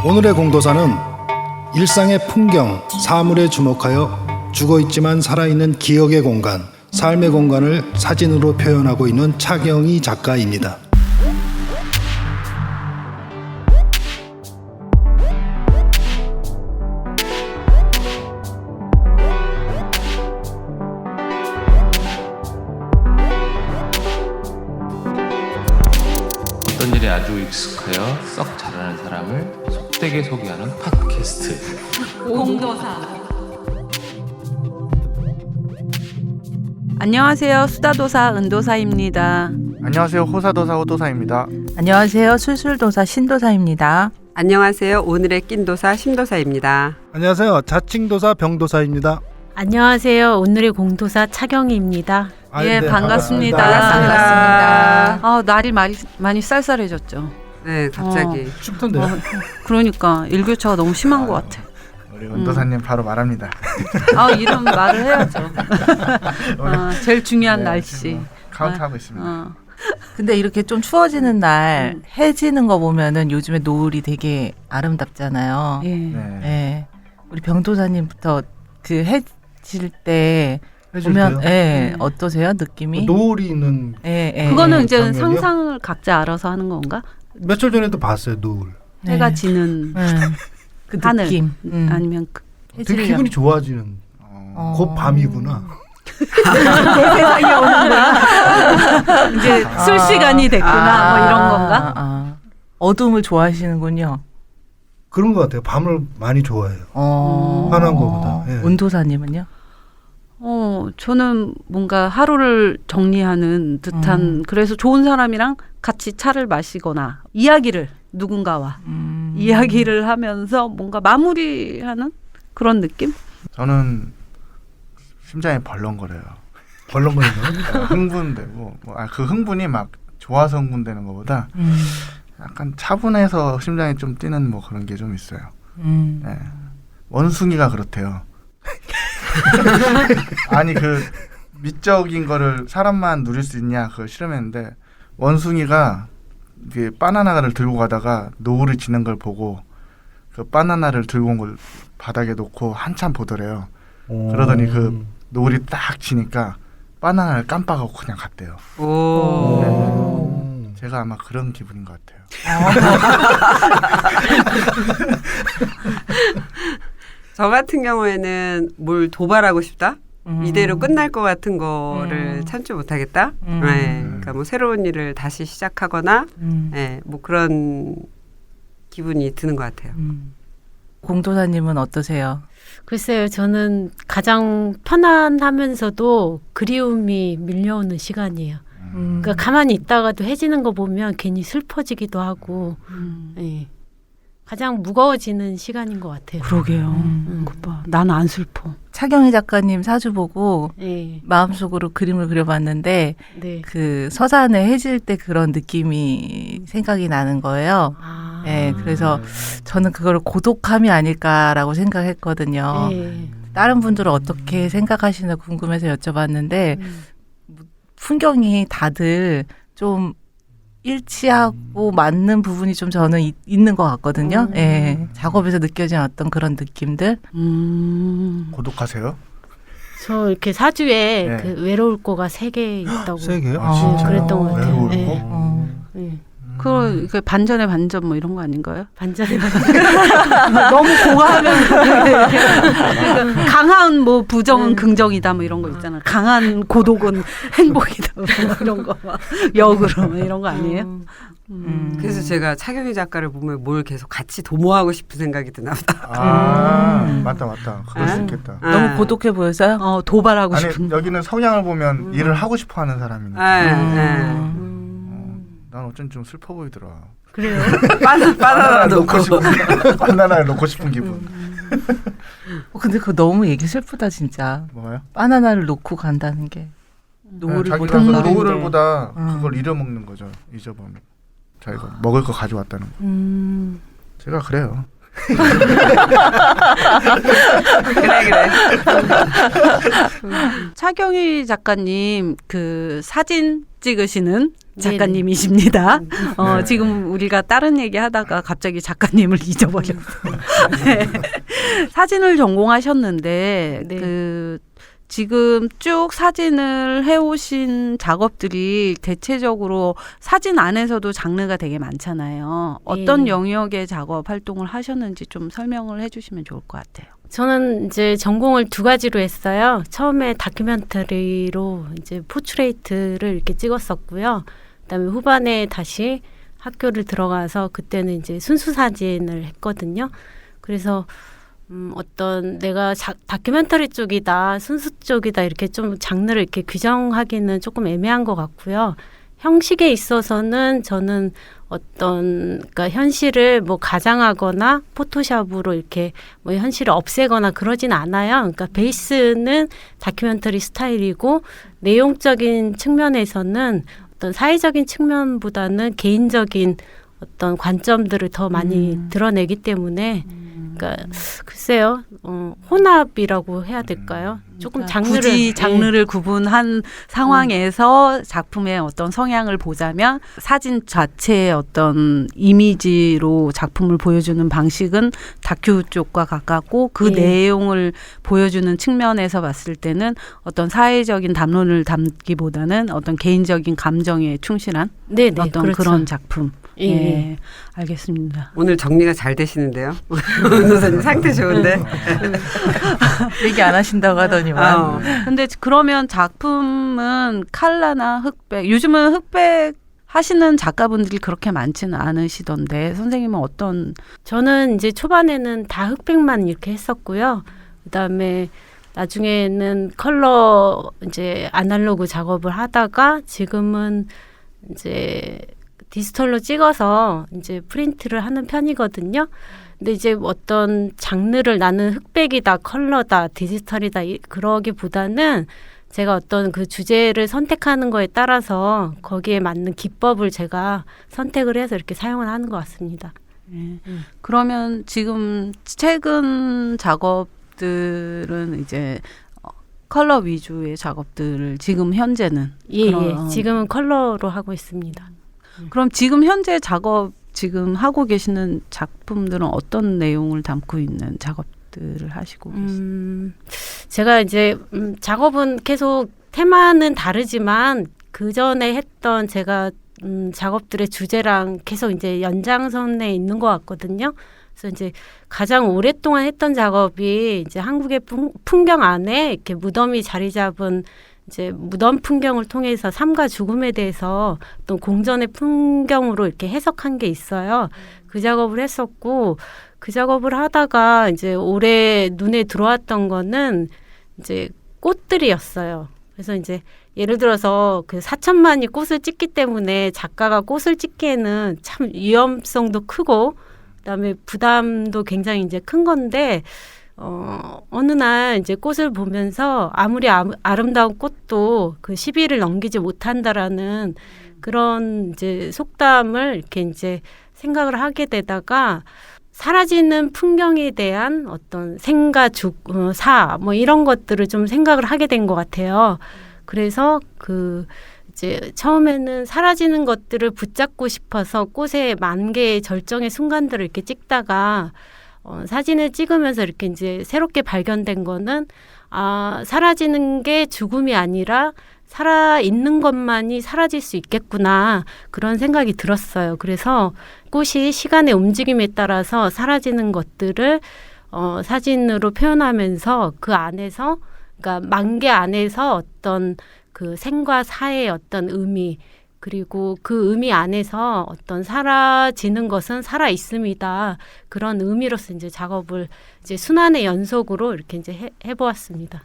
오늘의 공도사는 일상의 풍경, 사물에 주목하여 죽어있지만 살아있는 기억의 공간, 삶의 공간을 사진으로 표현하고 있는 차경희 작가입니다. 어떤 일에 아주 익숙하여 썩 잘하는 사람을 속되게 소개하는 팟캐스트. 공도사. 안녕하세요. 수다도사 은도사입니다. 안녕하세요. 호사도사 호도사입니다. 안녕하세요. 술술도사 신도사입니다. 안녕하세요. 오늘의 낀도사 심도사입니다. 안녕하세요. 자칭도사 병도사입니다. 안녕하세요. 오늘의 공도사 차경희입니다. 예, 반갑습니다. 반갑습니다. 날이 많이 쌀쌀해졌죠. 네, 갑자기. 춥던데요? 그러니까 일교차가 너무 심한 것 같아. 우리 은도사님 바로 말합니다. 이런 말을 해야죠. 제일 중요한 네, 날씨. 지금 카운트하고 있습니다. 근데 이렇게 좀 추워지는 날 해 지는 거 보면은 요즘에 노을이 되게 아름답잖아요. 예. 네. 예. 우리 병도사님부터 그 해 질 때 해줄 보면 때요? 어떠세요? 느낌이? 노을이 있는 그거는 이제 장면이요? 상상을 각자 알아서 하는 건가? 며칠 전에도 봤어요. 노을. 네. 해가 지는 그 하늘. 느낌. 아니면 되게 기분이 좋아지는. 곧 밤이구나. 세상에 오는구나. 이제 술 시간이 됐구나. 뭐 이런 건가? 어둠을 좋아하시는군요. 그런 것 같아요. 밤을 많이 좋아해요. 환한 거보다. 예. 은도사님은요? 저는 뭔가 하루를 정리하는 듯한 그래서 좋은 사람이랑 같이 차를 마시거나 누군가와 이야기를 하면서 뭔가 마무리하는 그런 느낌? 저는 심장이 벌렁거려요. 벌렁거리는 흥분되고 그 흥분이 막 좋아서 흥분되는 것보다 약간 차분해서 심장이 좀 뛰는 뭐 그런 게 좀 있어요. 네. 원숭이가 그렇대요. 아니 그 미적인 거를 사람만 누릴 수 있냐 그걸 실험했는데 원숭이가 그 바나나를 들고 가다가 노을이 지는 걸 보고 그 바나나를 들고 온 걸 바닥에 놓고 한참 보더래요. 그러더니 그 노을이 딱 지니까 바나나를 깜빡하고 그냥 갔대요. 네. 제가 아마 그런 기분인 것 같아요. 저 같은 경우에는 뭘 도발하고 싶다? 이대로 끝날 것 같은 거를 참지 못하겠다? 네. 그러니까 뭐 새로운 일을 다시 시작하거나 네. 뭐 그런 기분이 드는 것 같아요. 공도사님은 어떠세요? 글쎄요. 저는 가장 편안하면서도 그리움이 밀려오는 시간이에요. 그러니까 가만히 있다가도 해지는 거 보면 괜히 슬퍼지기도 하고 예. 가장 무거워지는 시간인 것 같아요. 그러게요. 오빠, 나는 안 슬퍼. 차경희 작가님 사주 보고 예. 마음속으로 그림을 그려봤는데 네. 그 서산에 해질 때 그런 느낌이 생각이 나는 거예요. 네, 그래서 저는 그걸 고독함이 아닐까라고 생각했거든요. 예. 다른 분들은 어떻게 생각하시나 궁금해서 여쭤봤는데 풍경이 다들 좀 일치하고 맞는 부분이 좀 저는 있는 것 같거든요. 예, 작업에서 느껴진 어떤 그런 느낌들. 고독하세요? 저 이렇게 사주에 네. 그 외로울 거가 3개 있다고. 3개요? 진짜요? 그랬던 것 같아요. 외로울 예. 거? 예. 그 반전의 반전 뭐 이런 거 아닌가요? 반전에 너무 고하면 그러니까 강한 뭐 부정은 긍정이다 뭐 이런 거 있잖아. 강한 고독은 행복이다 뭐 이런 거 막 역으로 뭐 이런 거 아니에요? 그래서 제가 차경희 작가를 보면 뭘 계속 같이 도모하고 싶은 생각이 드나 보다. 맞다. 그럴 수 있겠다. 너무 고독해 보여서요? 도발하고 아니 싶은. 여기는 성향을 보면 일을 하고 싶어하는 사람이니까. 난 어쩐지 좀 슬퍼 보이더라. 그래요. 바나나 놓고 바나나를 놓고 싶은 기분. 근데 그거 너무 얘기 슬프다 진짜. 뭐가요? 바나나를 놓고 간다는 게 노을을 자기가 보다 그 노을을 보다 그걸 잃어먹는 거죠. 잊어버리면 자기가 먹을 거 가져왔다는 거. 제가 그래요. 그래. 차경희 작가님 그 사진 찍으시는 작가님이십니다. 네. 지금 우리가 다른 얘기 하다가 갑자기 작가님을 잊어버렸어요. 네. 사진을 전공하셨는데 네. 지금 쭉 사진을 해오신 작업들이 대체적으로 사진 안에서도 장르가 되게 많잖아요. 어떤 예. 영역의 작업 활동을 하셨는지 좀 설명을 해주시면 좋을 것 같아요. 저는 이제 전공을 두 가지로 했어요. 처음에 다큐멘터리로 이제 포트레이트를 이렇게 찍었었고요. 그다음에 후반에 다시 학교를 들어가서 그때는 이제 순수 사진을 했거든요. 그래서 어떤 내가 다큐멘터리 쪽이다, 순수 쪽이다 이렇게 좀 장르를 이렇게 규정하기는 조금 애매한 것 같고요. 형식에 있어서는 저는 그러니까 현실을 뭐 가장하거나 포토샵으로 이렇게 뭐 현실을 없애거나 그러진 않아요. 그러니까 베이스는 다큐멘터리 스타일이고 내용적인 측면에서는 어떤 사회적인 측면보다는 개인적인 어떤 관점들을 더 많이 드러내기 때문에 그러니까 글쎄요, 혼합이라고 해야 될까요? 조금 장르를 굳이 장르를 구분한 상황에서 작품의 어떤 성향을 보자면 사진 자체의 어떤 이미지로 작품을 보여주는 방식은 다큐 쪽과 가깝고 그 예. 내용을 보여주는 측면에서 봤을 때는 어떤 사회적인 담론을 담기보다는 어떤 개인적인 감정에 충실한 네네, 어떤 그렇죠. 그런 작품. 예. 예, 알겠습니다. 오늘 정리가 잘 되시는데요. 변호사님 상태 좋은데. 얘기 안 하신다고 하더니만. 근데 그러면 작품은 칼라나 흑백, 요즘은 흑백 하시는 작가분들이 그렇게 많지는 않으시던데 선생님은 어떤? 저는 이제 초반에는 다 흑백만 이렇게 했었고요. 그다음에 나중에는 컬러 이제 아날로그 작업을 하다가 지금은 이제 디지털로 찍어서 이제 프린트를 하는 편이거든요. 근데 이제 어떤 장르를 나는 흑백이다, 컬러다, 디지털이다 그러기보다는 제가 어떤 그 주제를 선택하는 거에 따라서 거기에 맞는 기법을 제가 선택을 해서 이렇게 사용을 하는 것 같습니다. 그러면 지금 최근 작업들은 이제 컬러 위주의 작업들을 지금 현재는 예, 그런- 지금은 컬러로 하고 있습니다. 그럼 지금 현재 작업 지금 하고 계시는 작품들은 어떤 내용을 담고 있는 작업들을 하시고 계세요? 제가 이제 작업은 계속 테마는 다르지만 그 전에 했던 제가 작업들의 주제랑 계속 이제 연장선에 있는 것 같거든요. 그래서 이제 가장 오랫동안 했던 작업이 이제 한국의 풍경 안에 이렇게 무덤이 자리 잡은 이제 무덤 풍경을 통해서 삶과 죽음에 대해서 또 공전의 풍경으로 이렇게 해석한 게 있어요. 그 작업을 했었고 그 작업을 하다가 이제 올해 눈에 들어왔던 거는 이제 꽃들이었어요. 그래서 이제 예를 들어서 그 4천만이 꽃을 찍기 때문에 작가가 꽃을 찍기에는 참 위험성도 크고 그다음에 부담도 굉장히 이제 큰 건데 어느 날 이제 꽃을 보면서 아무리 아름다운 꽃도 그 10일을 넘기지 못한다라는 그런 이제 속담을 이렇게 이제 생각을 하게 되다가 사라지는 풍경에 대한 어떤 생과 사 뭐 이런 것들을 좀 생각을 하게 된 것 같아요. 그래서 그 이제 처음에는 사라지는 것들을 붙잡고 싶어서 꽃의 만개의 절정의 순간들을 이렇게 찍다가 사진을 찍으면서 이렇게 이제 새롭게 발견된 거는 사라지는 게 죽음이 아니라 살아 있는 것만이 사라질 수 있겠구나 그런 생각이 들었어요. 그래서 꽃이 시간의 움직임에 따라서 사라지는 것들을 사진으로 표현하면서 그 안에서 그러니까 만개 안에서 어떤 그 생과 사의 어떤 의미 그리고 그 의미 안에서 어떤 사라지는 것은 살아 있음이다 그런 의미로서 이제 작업을 이제 순환의 연속으로 이렇게 이제 해보았습니다.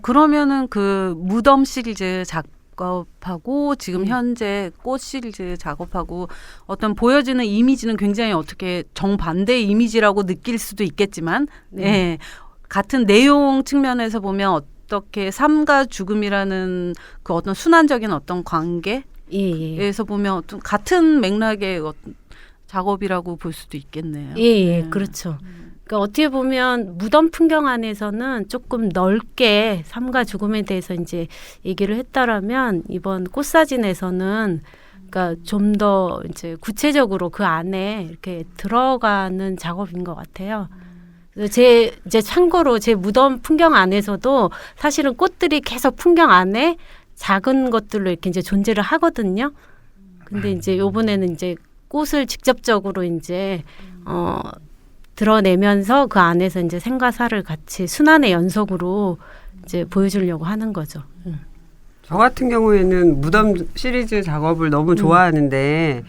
그러면은 그 무덤 시리즈 작업하고 지금 현재 꽃 시리즈 작업하고 어떤 보여지는 이미지는 굉장히 어떻게 정반대의 이미지라고 느낄 수도 있겠지만, 예, 같은 내용 측면에서 보면 어떻게 삶과 죽음이라는 그 어떤 순환적인 어떤 관계에서 보면 어떤 같은 맥락의 작업이라고 볼 수도 있겠네요. 예, 그렇죠. 그러니까 어떻게 보면 무덤 풍경 안에서는 조금 넓게 삶과 죽음에 대해서 이제 얘기를 했다라면 이번 꽃사진에서는 그러니까 좀 더 이제 구체적으로 그 안에 이렇게 들어가는 작업인 것 같아요. 제 이제 참고로 제 무덤 풍경 안에서도 사실은 꽃들이 계속 풍경 안에 작은 것들로 이렇게 이제 존재를 하거든요. 근데 이제 요번에는 이제 꽃을 직접적으로 이제 드러내면서 그 안에서 이제 생과 사를 같이 순환의 연속으로 이제 보여주려고 하는 거죠. 저 같은 경우에는 무덤 시리즈 작업을 너무 좋아하는데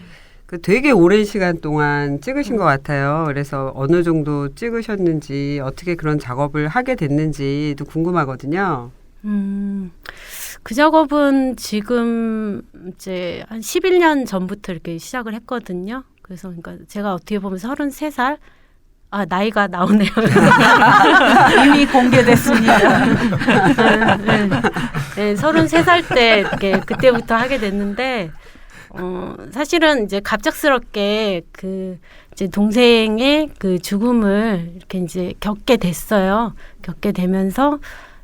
그 되게 오랜 시간 동안 찍으신 것 같아요. 그래서 어느 정도 찍으셨는지 어떻게 그런 작업을 하게 됐는지도 궁금하거든요. 그 작업은 지금 이제 한 11년 전부터 이렇게 시작을 했거든요. 그래서 그러니까 제가 어떻게 보면 33살 나이가 나오네요. 이미 공개됐습니다. 네, 33살 때 이렇게 그때부터 하게 됐는데 사실은 이제 갑작스럽게 그 이제 동생의 그 죽음을 이렇게 이제 겪게 됐어요. 겪게 되면서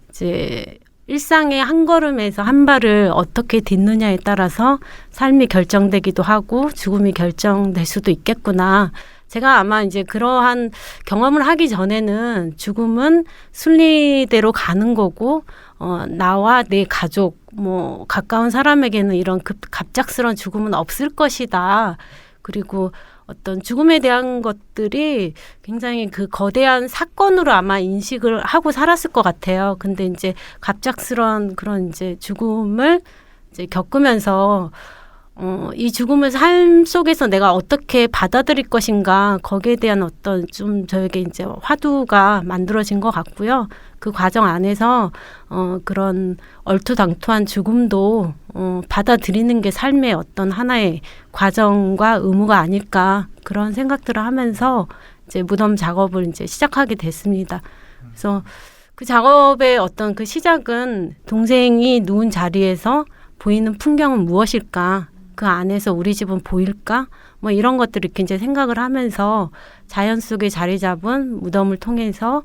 이제 일상의 한 걸음에서 한 발을 어떻게 딛느냐에 따라서 삶이 결정되기도 하고 죽음이 결정될 수도 있겠구나. 제가 아마 이제 그러한 경험을 하기 전에는 죽음은 순리대로 가는 거고, 나와 내 가족, 뭐, 가까운 사람에게는 이런 갑작스러운 죽음은 없을 것이다. 그리고 어떤 죽음에 대한 것들이 굉장히 그 거대한 사건으로 아마 인식을 하고 살았을 것 같아요. 근데 이제 갑작스러운 그런 이제 죽음을 이제 겪으면서 이 죽음을 삶 속에서 내가 어떻게 받아들일 것인가 거기에 대한 어떤 좀 저에게 이제 화두가 만들어진 것 같고요. 그 과정 안에서 그런 얼토당토한 죽음도 받아들이는 게 삶의 어떤 하나의 과정과 의무가 아닐까 그런 생각들을 하면서 이제 무덤 작업을 이제 시작하게 됐습니다. 그래서 그 작업의 어떤 그 시작은 동생이 누운 자리에서 보이는 풍경은 무엇일까? 그 안에서 우리 집은 보일까? 뭐 이런 것들을 이렇게 이제 생각을 하면서 자연 속에 자리 잡은 무덤을 통해서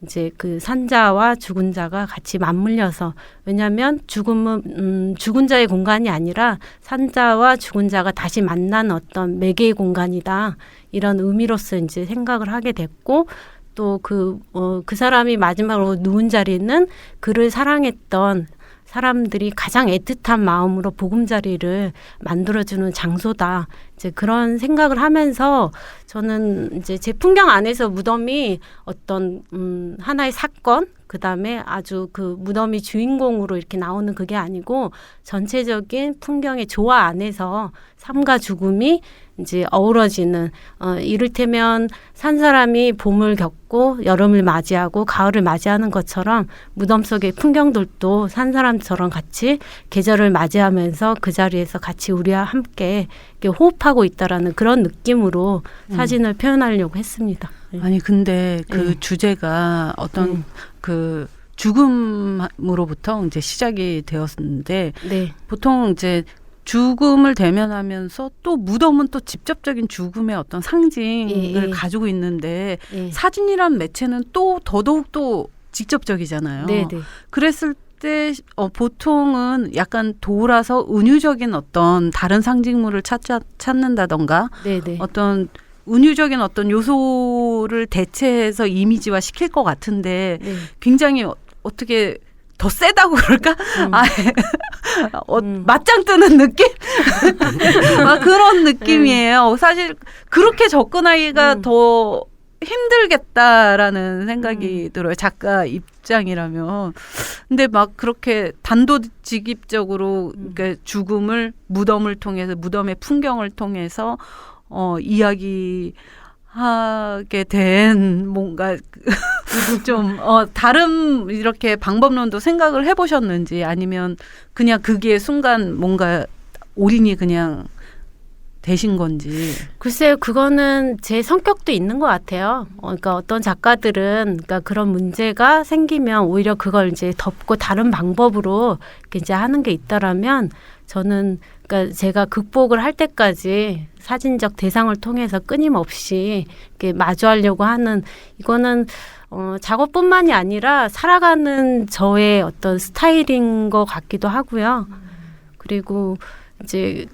이제 그 산자와 죽은 자가 같이 맞물려서 왜냐하면 죽음은 죽은 자의 공간이 아니라 산자와 죽은 자가 다시 만나는 어떤 매개의 공간이다. 이런 의미로서 이제 생각을 하게 됐고 또 그 사람이 마지막으로 누운 자리는 그를 사랑했던 사람들이 가장 애틋한 마음으로 보금자리를 만들어주는 장소다. 이제 그런 생각을 하면서 저는 이제 제 풍경 안에서 무덤이 어떤 하나의 사건, 그 다음에 아주 그 무덤이 주인공으로 이렇게 나오는 그게 아니고 전체적인 풍경의 조화 안에서 삶과 죽음이 이제 어우러지는 이를테면 산 사람이 봄을 겪고 여름을 맞이하고 가을을 맞이하는 것처럼 무덤 속의 풍경들도 산 사람처럼 같이 계절을 맞이하면서 그 자리에서 같이 우리와 함께 이렇게 호흡하고 있다라는 그런 느낌으로 사진을 표현하려고 했습니다. 아니 근데 그 주제가 어떤 그 죽음으로부터 이제 시작이 되었는데 네. 보통 이제 죽음을 대면하면서 또 무덤은 또 직접적인 죽음의 어떤 상징을 가지고 있는데 사진이란 매체는 또 더더욱 또 직접적이잖아요. 네. 그랬을 때 보통은 약간 돌아서 은유적인 어떤 다른 상징물을 찾는다던가 네네. 어떤 은유적인 어떤 요소를 대체해서 이미지화 시킬 것 같은데 굉장히 어떻게 더 세다고 그럴까? 맞짱 뜨는 느낌? 그런 느낌이에요. 사실 그렇게 접근하기가 더 힘들겠다라는 생각이 들어요. 작가 입장이라면. 근데 막 그렇게 단도직입적으로 그러니까 죽음을 무덤을 통해서 무덤의 풍경을 통해서 이야기하게 된 뭔가 좀 다른 이렇게 방법론도 생각을 해보셨는지 아니면 그냥 그게 순간 뭔가 올인이 그냥 되신 건지. 글쎄요, 그거는 제 성격도 있는 것 같아요. 그러니까 어떤 작가들은 그러니까 그런 문제가 생기면 오히려 그걸 이제 덮고 다른 방법으로 이렇게 이제 하는 게 있다라면 저는 그러니까 제가 극복을 할 때까지 사진적 대상을 통해서 끊임없이 이렇게 마주하려고 하는 이거는 작업뿐만이 아니라 살아가는 저의 어떤 스타일인 것 같기도 하고요. 그리고 이제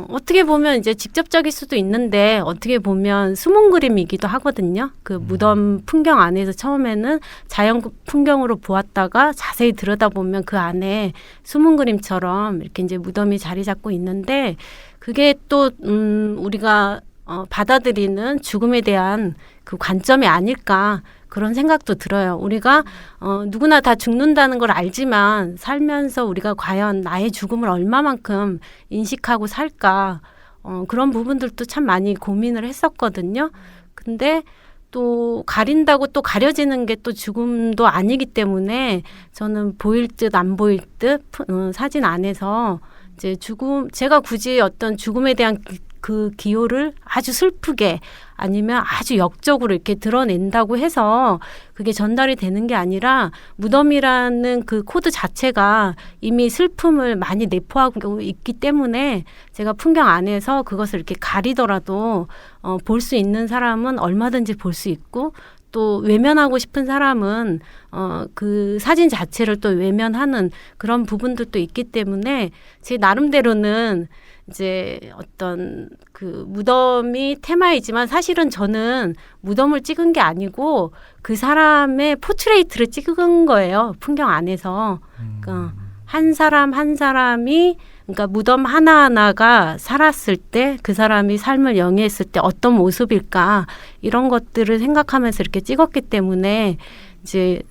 어떻게 보면 이제 직접적일 수도 있는데 어떻게 보면 숨은 그림이기도 하거든요. 그 무덤 풍경 안에서 처음에는 자연 풍경으로 보았다가 자세히 들여다보면 그 안에 숨은 그림처럼 이렇게 이제 무덤이 자리 잡고 있는데 그게 또 우리가 받아들이는 죽음에 대한 그 관점이 아닐까 그런 생각도 들어요. 우리가 누구나 다 죽는다는 걸 알지만 살면서 우리가 과연 나의 죽음을 얼마만큼 인식하고 살까 그런 부분들도 참 많이 고민을 했었거든요. 근데 또 가린다고 또 가려지는 게 또 죽음도 아니기 때문에 저는 보일 듯 안 보일 듯 사진 안에서 이제 제가 굳이 어떤 죽음에 대한 그 기호를 아주 슬프게 아니면 아주 역적으로 이렇게 드러낸다고 해서 그게 전달이 되는 게 아니라 무덤이라는 그 코드 자체가 이미 슬픔을 많이 내포하고 있기 때문에 제가 풍경 안에서 그것을 이렇게 가리더라도 볼 수 있는 사람은 얼마든지 볼 수 있고 또 외면하고 싶은 사람은 그 사진 자체를 또 외면하는 그런 부분들도 있기 때문에 제 나름대로는 이제 어떤 그 무덤이 테마이지만 사실은 저는 무덤을 찍은 게 아니고 그 사람의 포트레이트를 찍은 거예요. 풍경 안에서. 그러니까 한 사람 한 사람이 그러니까 무덤 하나하나가 살았을 때 그 사람이 삶을 영위했을 때 어떤 모습일까 이런 것들을 생각하면서 이렇게 찍었기 때문에 이제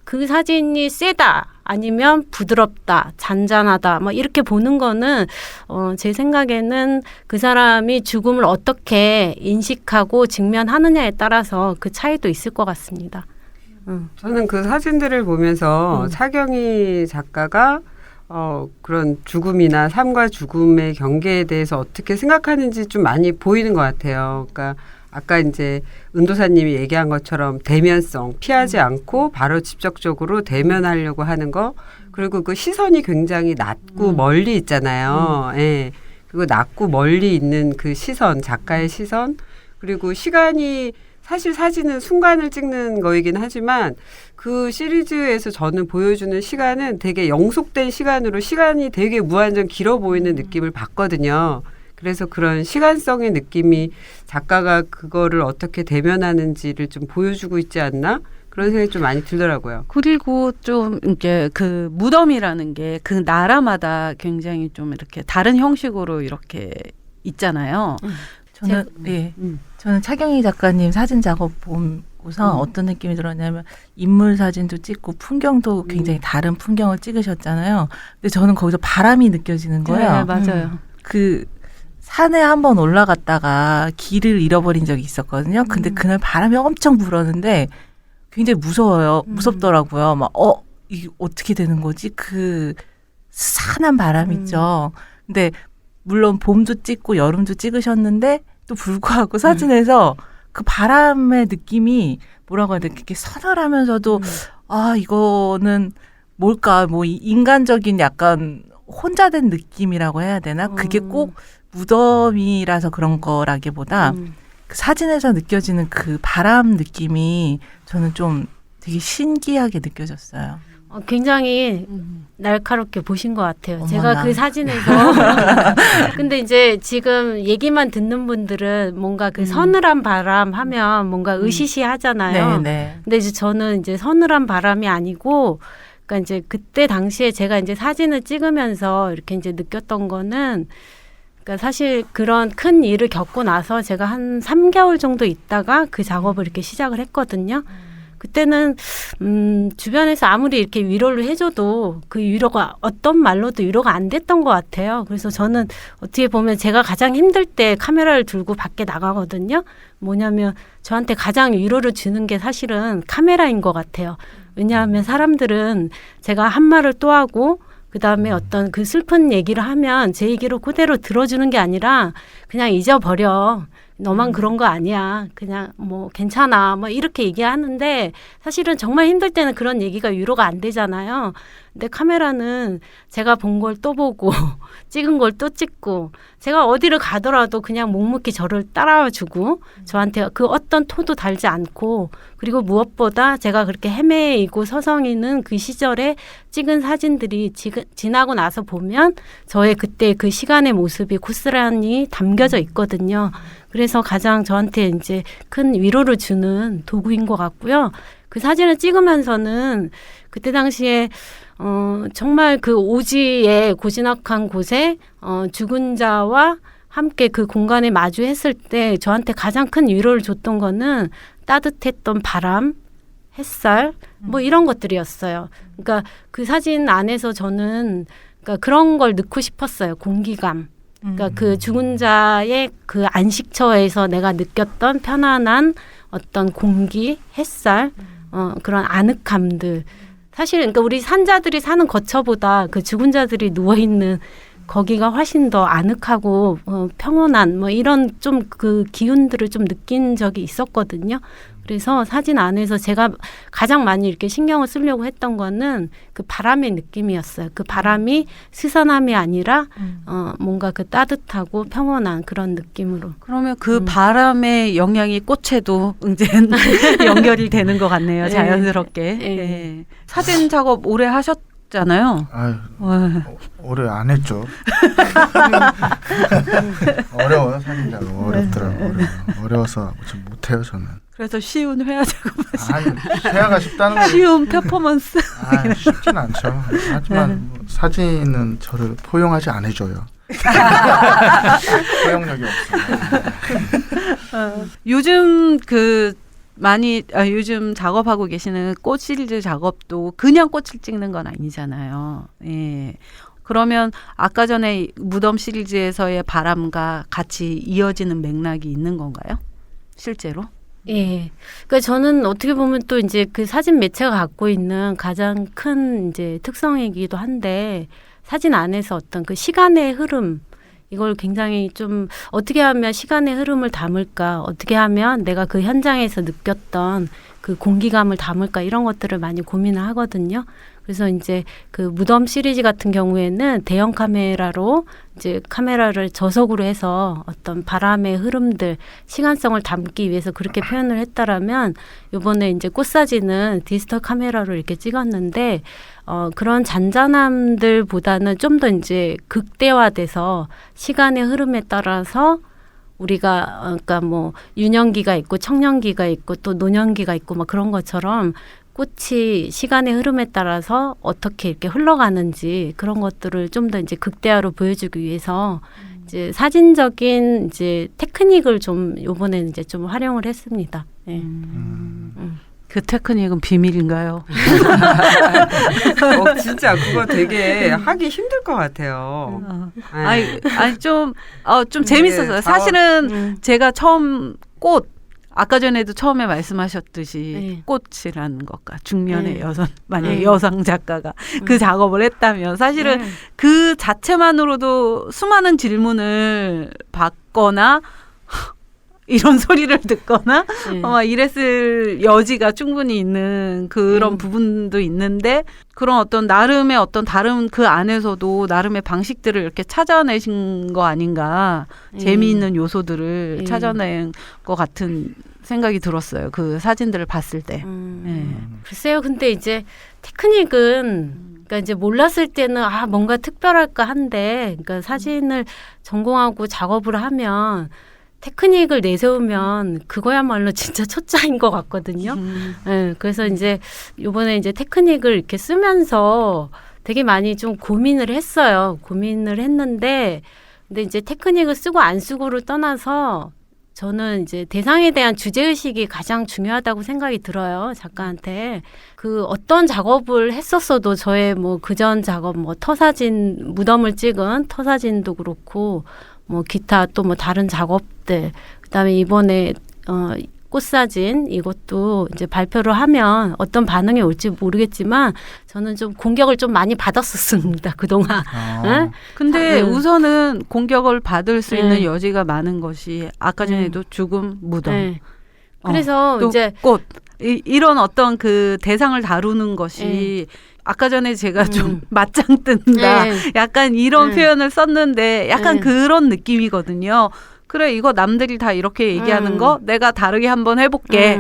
그 사진이 세다 아니면 부드럽다 잔잔하다 막 이렇게 보는 거는 제 생각에는 그 사람이 죽음을 어떻게 인식하고 직면하느냐에 따라서 그 차이도 있을 것 같습니다. 저는 그 사진들을 보면서 차경희 작가가 그런 죽음이나 삶과 죽음의 경계에 대해서 어떻게 생각하는지 좀 많이 보이는 것 같아요. 그러니까 아까 이제 은도사님이 얘기한 것처럼 대면성, 피하지 않고 바로 직접적으로 대면하려고 하는 거, 그리고 그 시선이 굉장히 낮고 멀리 있잖아요. 예. 그리고 낮고 멀리 있는 그 시선, 작가의 시선, 그리고 시간이 사실 사진은 순간을 찍는 거이긴 하지만 그 시리즈에서 저는 보여주는 시간은 되게 영속된 시간으로 시간이 되게 무한정 길어 보이는 느낌을 받거든요. 그래서 그런 시간성의 느낌이 작가가 그거를 어떻게 대면하는지를 좀 보여주고 있지 않나? 그런 생각이 좀 많이 들더라고요. 그리고 좀 이제 그 무덤이라는 게 그 나라마다 굉장히 좀 이렇게 다른 형식으로 이렇게 있잖아요. 저는 차경희 작가님 사진 작업 보고서 어떤 느낌이 들었냐면 인물 사진도 찍고 풍경도 굉장히 다른 풍경을 찍으셨잖아요. 근데 저는 거기서 바람이 느껴지는 거예요. 네, 맞아요. 그 산에 한번 올라갔다가 길을 잃어버린 적이 있었거든요. 근데 그날 바람이 엄청 불었는데 굉장히 무섭더라고요. 막 이게 어떻게 되는 거지? 그 스산한 바람 있죠. 근데 물론 봄도 찍고 여름도 찍으셨는데 또 불구하고 사진에서 그 바람의 느낌이 뭐라고 해야 돼? 이렇게 서늘하면서도 이거는 뭘까? 뭐 인간적인 약간 혼자 된 느낌이라고 해야 되나? 그게 꼭 무덤이라서 그런 거라기보다 그 사진에서 느껴지는 그 바람 느낌이 저는 좀 되게 신기하게 느껴졌어요. 굉장히 날카롭게 보신 것 같아요. 어머나. 제가 그 사진에서 근데 이제 지금 얘기만 듣는 분들은 뭔가 그 서늘한 바람 하면 뭔가 으시시하잖아요. 네. 근데 이제 저는 이제 서늘한 바람이 아니고 그러니까 이제 그때 당시에 제가 이제 사진을 찍으면서 이렇게 이제 느꼈던 거는 그러니까 사실 그런 큰 일을 겪고 나서 제가 한 3개월 정도 있다가 그 작업을 이렇게 시작을 했거든요. 그때는 주변에서 아무리 이렇게 위로를 해줘도 그 위로가 어떤 말로도 위로가 안 됐던 것 같아요. 그래서 저는 어떻게 보면 제가 가장 힘들 때 카메라를 들고 밖에 나가거든요. 뭐냐면 저한테 가장 위로를 주는 게 사실은 카메라인 것 같아요. 왜냐하면 사람들은 제가 한 말을 또 하고 그다음에 어떤 그 슬픈 얘기를 하면 제 얘기로 그대로 들어주는 게 아니라 그냥 잊어버려. 너만 그런 거 아니야. 그냥 뭐 괜찮아. 뭐 이렇게 얘기하는데 사실은 정말 힘들 때는 그런 얘기가 위로가 안 되잖아요. 근데 카메라는 제가 본 걸 또 보고 찍은 걸 또 찍고 제가 어디를 가더라도 그냥 묵묵히 저를 따라와주고 저한테 그 어떤 토도 달지 않고 그리고 무엇보다 제가 그렇게 헤매이고 서성이는 그 시절에 찍은 사진들이 지나고 나서 보면 저의 그때 그 시간의 모습이 고스란히 담겨져 있거든요. 그래서 가장 저한테 이제 큰 위로를 주는 도구인 것 같고요. 그 사진을 찍으면서는 그때 당시에 정말 그 오지의 고진악한 곳에 죽은 자와 함께 그 공간에 마주했을 때 저한테 가장 큰 위로를 줬던 거는 따뜻했던 바람, 햇살 뭐 이런 것들이었어요. 그러니까 그 사진 안에서 저는 그러니까 그런 걸 넣고 싶었어요. 공기감. 그러니까 그 죽은 자의 그 안식처에서 내가 느꼈던 편안한 어떤 공기, 햇살, 그런 아늑함들. 사실 그러니까 우리 산자들이 사는 거처보다 그 죽은 자들이 누워 있는 거기가 훨씬 더 아늑하고 평온한 뭐 이런 좀 그 기운들을 좀 느낀 적이 있었거든요. 그래서 사진 안에서 제가 가장 많이 이렇게 신경을 쓰려고 했던 거는 그 바람의 느낌이었어요. 그 바람이 스산함이 아니라 뭔가 그 따뜻하고 평온한 그런 느낌으로. 그러면 그 바람의 영향이 꽃에도 이제 연결이 되는 것 같네요. 자연스럽게. 네. 사진 작업 오래 하셨잖아요. 아유, 오래 안 했죠. 어려워요, 사진 작업. 어렵더라고요. 어려워서 좀 못해요, 저는. 그래서 쉬운 회화 작업하시 아니, 해야가 쉽다는 거. 쉬운 퍼포먼스. 쉽진 않죠. 하지만 뭐 사진은 저를 포용하지 않아줘요. 포용력이 없어요. 요즘 요즘 작업하고 계시는 꽃 시리즈 작업도 그냥 꽃을 찍는 건 아니잖아요. 예. 그러면 아까 전에 무덤 시리즈에서의 바람과 같이 이어지는 맥락이 있는 건가요? 실제로? 예. 그러니까 저는 어떻게 보면 또 이제 그 사진 매체가 갖고 있는 가장 큰 이제 특성이기도 한데 사진 안에서 어떤 그 시간의 흐름 이걸 굉장히 좀 어떻게 하면 시간의 흐름을 담을까, 어떻게 하면 내가 그 현장에서 느꼈던 그 공기감을 담을까 이런 것들을 많이 고민을 하거든요. 그래서 이제 그 무덤 시리즈 같은 경우에는 대형 카메라로 이제 카메라를 저속으로 해서 어떤 바람의 흐름들, 시간성을 담기 위해서 그렇게 표현을 했다라면 요번에 이제 꽃사진은 디지털 카메라로 이렇게 찍었는데 그런 잔잔함들보다는 좀 더 이제 극대화돼서 시간의 흐름에 따라서 우리가 그러니까 뭐 유년기가 있고 청년기가 있고 또 노년기가 있고 막 그런 것처럼 꽃이 시간의 흐름에 따라서 어떻게 이렇게 흘러가는지 그런 것들을 좀 더 이제 극대화로 보여주기 위해서 이제 사진적인 이제 테크닉을 좀 요번에는 이제 좀 활용을 했습니다. 네. 그 테크닉은 비밀인가요? 진짜 그거 되게 하기 힘들 것 같아요. 네. 아니 좀 재밌었어요. 사실은 제가 처음 꽃 아까 전에도 처음에 말씀하셨듯이 꽃이라는 것과 중년의 여성 만약에 여성 작가가 그 작업을 했다면 사실은 그 자체만으로도 수많은 질문을 받거나 이런 소리를 듣거나 이랬을 여지가 충분히 있는 그런 부분도 있는데 그런 어떤 나름의 어떤 다른 그 안에서도 나름의 방식들을 이렇게 찾아내신 거 아닌가 재미있는 요소들을 찾아낸 것 같은 생각이 들었어요. 그 사진들을 봤을 때. 글쎄요. 근데 이제 테크닉은 그러니까 이제 몰랐을 때는 뭔가 특별할까 한데 그러니까 사진을 전공하고 작업을 하면 테크닉을 내세우면 그거야말로 진짜 초짜인 것 같거든요. 그래서 이제 요번에 이제 테크닉을 이렇게 쓰면서 되게 많이 좀 고민을 했어요. 고민을 했는데 근데 이제 테크닉을 쓰고 안 쓰고를 떠나서 저는 이제 대상에 대한 주제의식이 가장 중요하다고 생각이 들어요. 작가한테. 그 어떤 작업을 했었어도 저의 뭐 그전 작업, 뭐 터사진, 무덤을 찍은 터사진도 그렇고 뭐 기타 또 뭐 다른 작업들 그다음에 이번에 꽃사진 이것도 이제 발표를 하면 어떤 반응이 올지 모르겠지만 저는 좀 공격을 좀 많이 받았었습니다 그동안. 근데 우선은 공격을 받을 수 있는 여지가 많은 것이 아까 전에도 죽음, 무덤. 그래서 또 이제 꽃 이런 어떤 그 대상을 다루는 것이 아까 전에 제가 좀 맞짱 뜬다. 네. 약간 이런 네. 표현을 썼는데 약간 네. 그런 느낌이거든요. 그래 이거 남들이 다 이렇게 얘기하는 거 내가 다르게 한번 해볼게.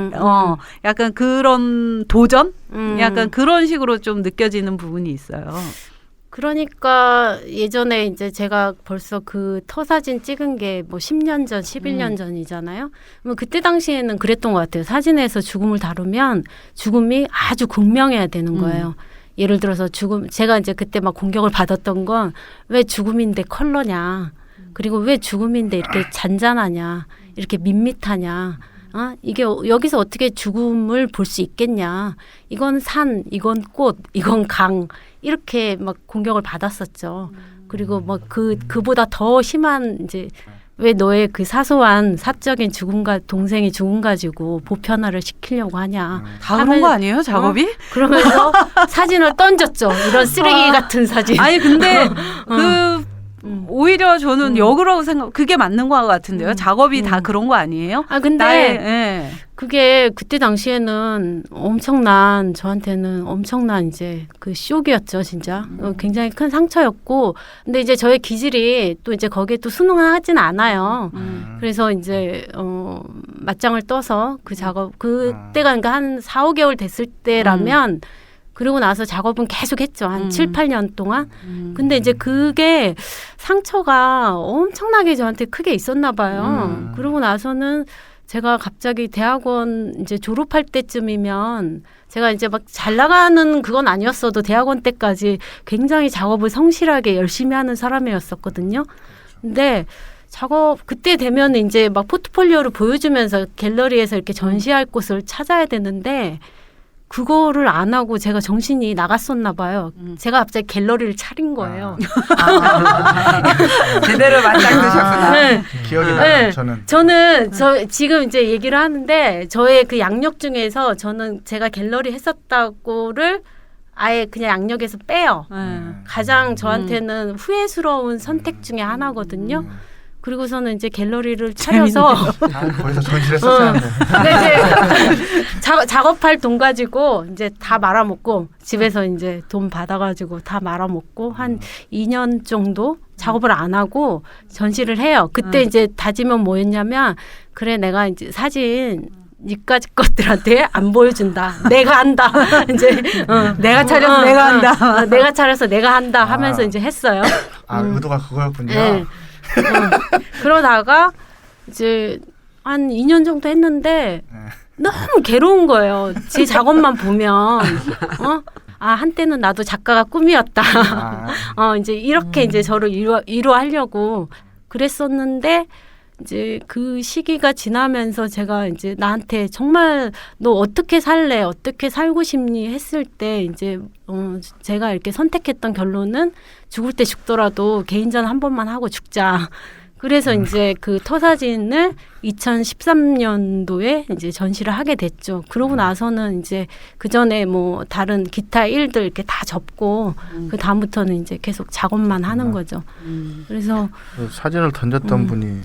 약간 그런 도전? 약간 그런 식으로 좀 느껴지는 부분이 있어요. 그러니까 예전에 이제 제가 벌써 그 터사진 찍은 게 뭐 10년 전, 11년 전이잖아요. 뭐 그때 당시에는 그랬던 것 같아요. 사진에서 죽음을 다루면 죽음이 아주 극명해야 되는 거예요. 예를 들어서 죽음, 제가 이제 그때 막 공격을 받았던 건 왜 죽음인데 컬러냐. 그리고 왜 죽음인데 이렇게 잔잔하냐. 이렇게 밋밋하냐. 이게 여기서 어떻게 죽음을 볼 수 있겠냐. 이건 산, 이건 꽃, 이건 강. 이렇게 막 공격을 받았었죠. 그리고 뭐 그보다 더 심한 이제 왜 너의 그 사소한 사적인 죽음과 동생의 죽음 가지고 보편화를 시키려고 하냐. 다 그런 거 아니에요, 작업이? 그러면서 사진을 던졌죠. 이런 쓰레기 같은 사진. 아니 근데 오히려 저는 역으로 그게 맞는 거 같은데요. 작업이 다 그런 거 아니에요? 근데 예. 그게 그때 당시에는 저한테는 엄청난 이제 그 쇼크였죠, 진짜. 굉장히 큰 상처였고. 근데 이제 저의 기질이 또 이제 거기에 또 순응하진 않아요. 그래서 이제, 맞짱을 떠서 그 작업, 그때가 그러니까 한 4, 5개월 됐을 때라면 그리고 나서 작업은 계속 했죠. 한 7, 8년 동안. 근데 이제 그게 상처가 엄청나게 저한테 크게 있었나 봐요. 그러고 나서는 제가 갑자기 대학원 이제 졸업할 때쯤이면 제가 이제 막 잘 나가는 그건 아니었어도 대학원 때까지 굉장히 작업을 성실하게 열심히 하는 사람이었었거든요. 근데 작업 그때 되면 이제 막 포트폴리오를 보여주면서 갤러리에서 이렇게 전시할 곳을 찾아야 되는데 그거를 안 하고 제가 정신이 나갔었나 봐요. 제가 갑자기 갤러리를 차린 거예요. 제대로 맞짱 뜨셨구나. 네. 기억이 나요. 저는 저 지금 이제 얘기를 하는데 저의 그 양력 중에서 저는 제가 갤러리 했었다고를 아예 그냥 양력에서 빼요. 가장 저한테는 후회스러운 선택 중에 하나거든요. 그리고서는 이제 갤러리를 차려서 거기서 전시를 했었는데 작업할 돈 가지고 이제 다 말아먹고 집에서 이제 돈 받아가지고 다 말아먹고 한 2년 정도 작업을 안 하고 전시를 해요. 그때 이제 다짐은 뭐였냐면 그래 내가 이제 사진 니까지 것들한테 안 보여준다. 내가 한다. 이제 내가 차려서 내가 한다. 내가 차려서 내가 한다 하면서 이제 했어요. 의도가 그거였군요. 네. 그러다가 이제 한 2년 정도 했는데 너무 괴로운 거예요. 제 작업만 보면 한때는 나도 작가가 꿈이었다. 이제 이렇게 이제 저를 위로하려고 그랬었는데 이제 그 시기가 지나면서 제가 이제 나한테 정말 너 어떻게 살래? 어떻게 살고 싶니? 했을 때 이제 제가 이렇게 선택했던 결론은 죽을 때 죽더라도 개인전 한 번만 하고 죽자. 그래서 이제 그 터사진을 2013년도에 이제 전시를 하게 됐죠. 그러고 나서는 이제 그 전에 뭐 다른 기타 일들 이렇게 다 접고 그 다음부터는 이제 계속 작업만 하는 거죠. 그래서 사진을 던졌던 분이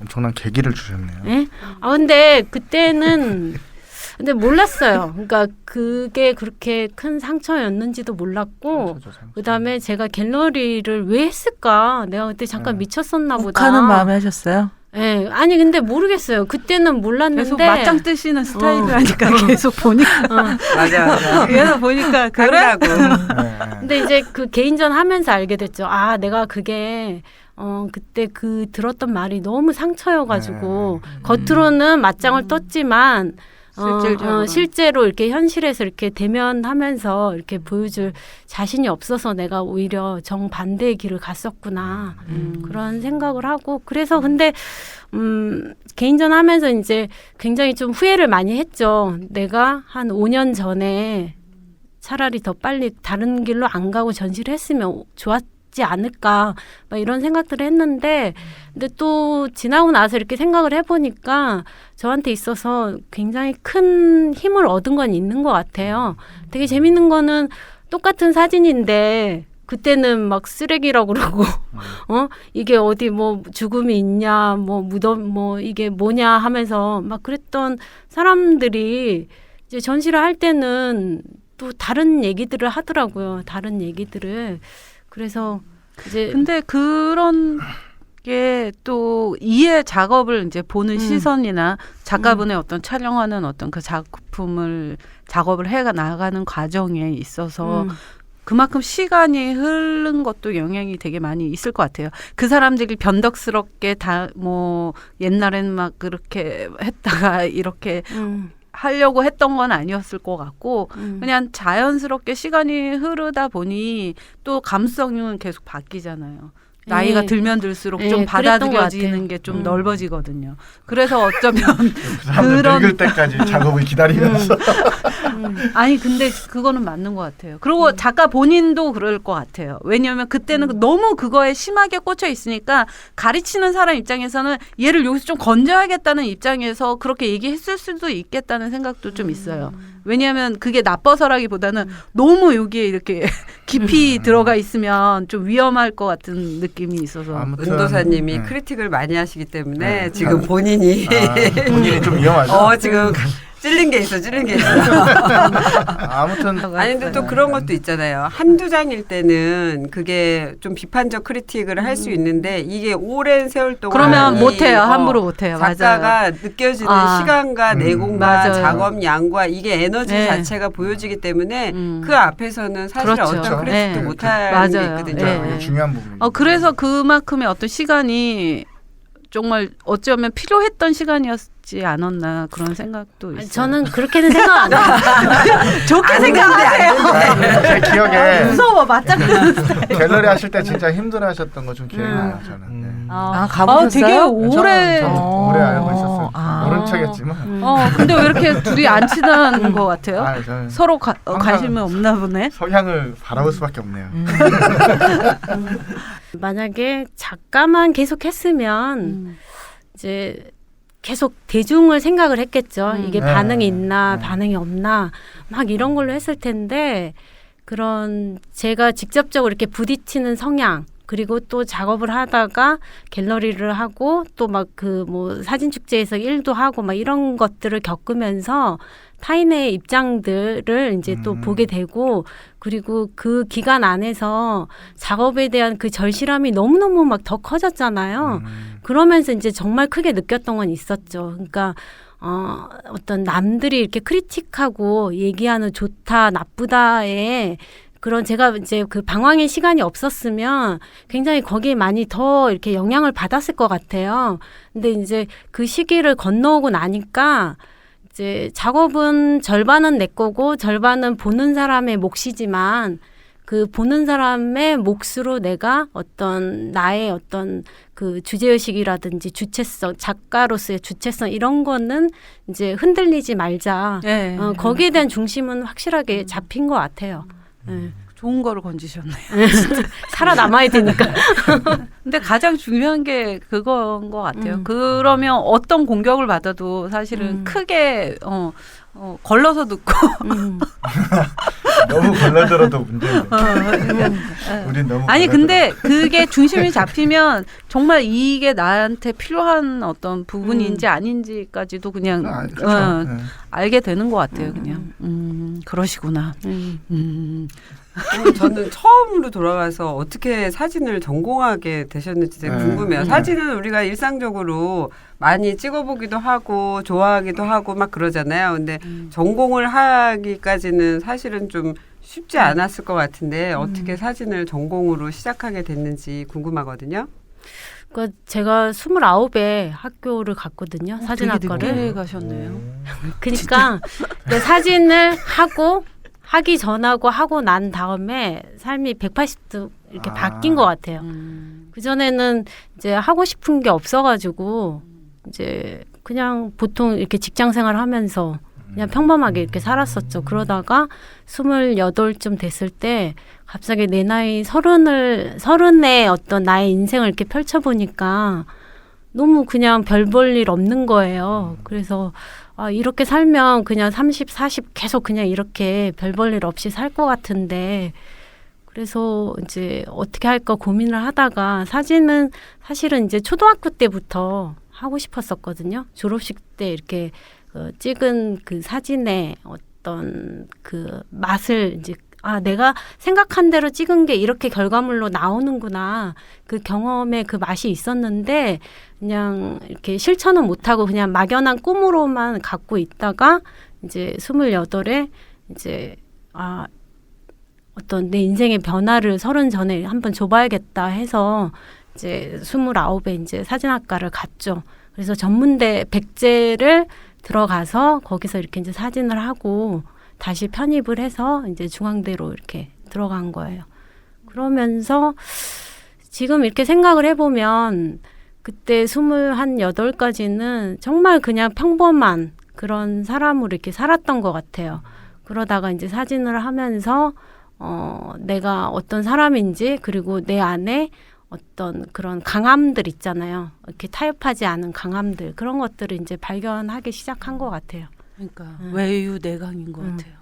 엄청난 계기를 주셨네요. 네? 근데 그때는 근데 몰랐어요. 그러니까 그게 그렇게 큰 상처였는지도 몰랐고 그다음에 제가 갤러리를 왜 했을까? 내가 그때 잠깐 미쳤었나 보다. 욱하는 마음에 하셨어요? 네. 아니 근데 모르겠어요. 그때는 몰랐는데 계속 맞짱 뜨시는 스타일이라니까 계속 보니까 맞아. 계속 보니까 그래? 근데 이제 그 개인전 하면서 알게 됐죠. 내가 그게 그때 그 들었던 말이 너무 상처여가지고 겉으로는 맞짱을 떴지만 실제로 이렇게 현실에서 이렇게 대면하면서 이렇게 보여줄 자신이 없어서 내가 오히려 정반대의 길을 갔었구나. 그런 생각을 하고 그래서 근데 개인전 하면서 이제 굉장히 좀 후회를 많이 했죠. 내가 한 5년 전에 차라리 더 빨리 다른 길로 안 가고 전시를 했으면 좋았지 않을까 막 이런 생각들을 했는데 근데 또 지나고 나서 이렇게 생각을 해보니까 저한테 있어서 굉장히 큰 힘을 얻은 건 있는 것 같아요. 되게 재밌는 거는 똑같은 사진인데 그때는 막 쓰레기라고 그러고 이게 어디 뭐 죽음이 있냐 뭐 무덤 뭐 이게 뭐냐 하면서 막 그랬던 사람들이 이제 전시를 할 때는 또 다른 얘기들을 하더라고요. 다른 얘기들을. 그래서 이제 근데 그런 게 또 이해 작업을 이제 보는 시선이나 작가분의 어떤 촬영하는 어떤 그 작업을 해 나가는 과정에 있어서 그만큼 시간이 흐른 것도 영향이 되게 많이 있을 것 같아요. 그 사람들이 변덕스럽게 다 뭐 옛날에는 막 그렇게 했다가 이렇게 하려고 했던 건 아니었을 것 같고 그냥 자연스럽게 시간이 흐르다 보니 또 감수성은 계속 바뀌잖아요. 나이가 예. 들면 들수록 예, 좀 그랬던 받아들여지는 것 게 좀 넓어지거든요. 그래서 어쩌면 그 사람들 늙을 때까지 작업을 기다리면서 아니 근데 그거는 맞는 것 같아요. 그리고 작가 본인도 그럴 것 같아요. 왜냐하면 그때는 너무 그거에 심하게 꽂혀 있으니까 가르치는 사람 입장에서는 얘를 여기서 좀 건져야겠다는 입장에서 그렇게 얘기했을 수도 있겠다는 생각도 좀 있어요. 왜냐하면 그게 나빠서라기보다는 너무 여기에 이렇게 깊이 들어가 있으면 좀 위험할 것 같은 느낌이 있어서. 아무튼 은도사님이 네. 크리틱을 많이 하시기 때문에 네. 지금 본인이 본인이 좀 위험하죠. 지금 찔린 게 있어. 아무튼 아니 근데 또 그런 것도 있잖아요. 한두 장일 때는 그게 좀 비판적 크리틱을 할 수 있는데 이게 오랜 세월 동안 그러면 이, 못해요. 함부로 못해요. 작가가 맞아요. 느껴지는 아. 시간과 내공과 맞아요. 작업 양과 이게 에너지 네. 자체가 보여지기 때문에 그 앞에서는 사실 그렇죠. 어떤 크리틱도 네. 못하는 게 맞아요. 있거든요. 네. 이게 중요한 부분이에요. 그래서 그만큼의 어떤 시간이 정말 어쩌면 필요했던 시간이었지 않았나 그런 생각도 있어요. 저는 그렇게는 생각 안 해요. 좋게 생각하세요. 제 기억에 무서워 맞짱뜨는 갤러리 하실 때 진짜 힘들어하셨던 거 좀 기억이 나요. 저는. 네. 가보셨어요? 되게 오래. 저는 오래 알고 있었어요. 아. 모른 척했지만 근데 왜 이렇게 둘이 안 친한 것 같아요? 저는 서로 항상 관심이 없나 보네. 성향을 바라볼 수밖에 없네요. 만약에 작가만 계속 했으면 이제 계속 대중을 생각을 했겠죠. 이게 네. 반응이 있나 네. 반응이 없나 막 이런 걸로 했을 텐데 그런 제가 직접적으로 이렇게 부딪히는 성향 그리고 또 작업을 하다가 갤러리를 하고 또 막 그 뭐 사진 축제에서 일도 하고 막 이런 것들을 겪으면서 타인의 입장들을 이제 또 보게 되고 그리고 그 기간 안에서 작업에 대한 그 절실함이 너무너무 막 더 커졌잖아요. 그러면서 이제 정말 크게 느꼈던 건 있었죠. 그러니까 어떤 남들이 이렇게 크리틱하고 얘기하는 좋다 나쁘다에 그런 제가 이제 그 방황의 시간이 없었으면 굉장히 거기에 많이 더 이렇게 영향을 받았을 것 같아요. 근데 이제 그 시기를 건너오고 나니까 이제 작업은 절반은 내 거고 절반은 보는 사람의 몫이지만 그 보는 사람의 몫으로 내가 어떤 나의 어떤 그 주제의식이라든지 주체성, 작가로서의 주체성 이런 거는 이제 흔들리지 말자. 네. 거기에 대한 중심은 확실하게 잡힌 것 같아요. 네. 좋은 거를 건지셨네요. 살아남아야 되니까. 근데 가장 중요한 게 그건 것 같아요. 그러면 어떤 공격을 받아도 사실은 크게 걸러서 듣고 너무 걸러들어도 문제예요. 우린 너무 아니 걸러들어. 근데 그게 중심이 잡히면 정말 이게 나한테 필요한 어떤 부분인지 아닌지까지도 그냥 그렇죠. 네. 알게 되는 것 같아요. 그냥 그러시구나. 저는 처음으로 돌아가서 어떻게 사진을 전공하게 되셨는지 되게 궁금해요. 사진은 우리가 일상적으로 많이 찍어보기도 하고 좋아하기도 하고 막 그러잖아요. 근데 전공을 하기까지는 사실은 좀 쉽지 않았을 것 같은데 어떻게 사진을 전공으로 시작하게 됐는지 궁금하거든요. 그러니까 제가 29에 학교를 갔거든요. 사진학과를. 늦게 가셨네요. 그러니까 사진을 하기 전하고 하고 난 다음에 삶이 180도 이렇게 바뀐 것 같아요. 그전에는 이제 하고 싶은 게 없어가지고 이제 그냥 보통 이렇게 직장 생활 하면서 그냥 평범하게 이렇게 살았었죠. 그러다가 28쯤 됐을 때 갑자기 내 나이 서른의 어떤 나의 인생을 이렇게 펼쳐보니까 너무 그냥 별 볼 일 없는 거예요. 그래서 이렇게 살면 그냥 30, 40 계속 그냥 이렇게 별 볼 일 없이 살 것 같은데 그래서 이제 어떻게 할까 고민을 하다가 사진은 사실은 이제 초등학교 때부터 하고 싶었었거든요. 졸업식 때 이렇게 찍은 그 사진에 어떤 그 맛을 이제 내가 생각한 대로 찍은 게 이렇게 결과물로 나오는구나. 그 경험에 그 맛이 있었는데 그냥 이렇게 실천은 못하고 그냥 막연한 꿈으로만 갖고 있다가 이제 28에 이제 어떤 내 인생의 변화를 30 전에 한번 줘봐야겠다 해서 이제 29에 이제 사진학과를 갔죠. 그래서 전문대 백제를 들어가서 거기서 이렇게 이제 사진을 하고 다시 편입을 해서 이제 중앙대로 이렇게 들어간 거예요. 그러면서 지금 이렇게 생각을 해보면 그때 28까지는 정말 그냥 평범한 그런 사람으로 이렇게 살았던 것 같아요. 그러다가 이제 사진을 하면서 내가 어떤 사람인지 그리고 내 안에 어떤 그런 강함들 있잖아요. 이렇게 타협하지 않은 강함들 그런 것들을 이제 발견하기 시작한 것 같아요. 그러니까 외유내강인 것 같아요.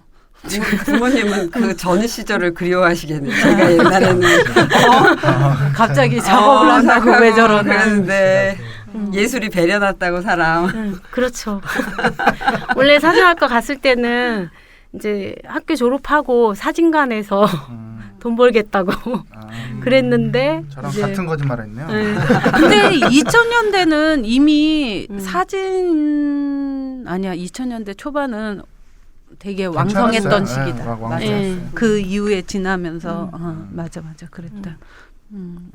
부모님은 그 전 시절을 그리워하시겠네요. 제가 옛날에는 갑자기 작업을 한다고 왜 저러나. 그랬는데 예술이 배려났다고 사람. 그렇죠. 원래 사진학과 갔을 때는 이제 학교 졸업하고 사진관에서 돈 벌겠다고 그랬는데 저랑 이제 같은 거짓말했네요. 근데 2000년대는 이미 사진 아니야 2000년대 초반은 되게 왕성했던 괜찮았어요. 시기다. 네, 맞아. 왕성했어요. 그 이후에 지나면서 맞아 그랬다.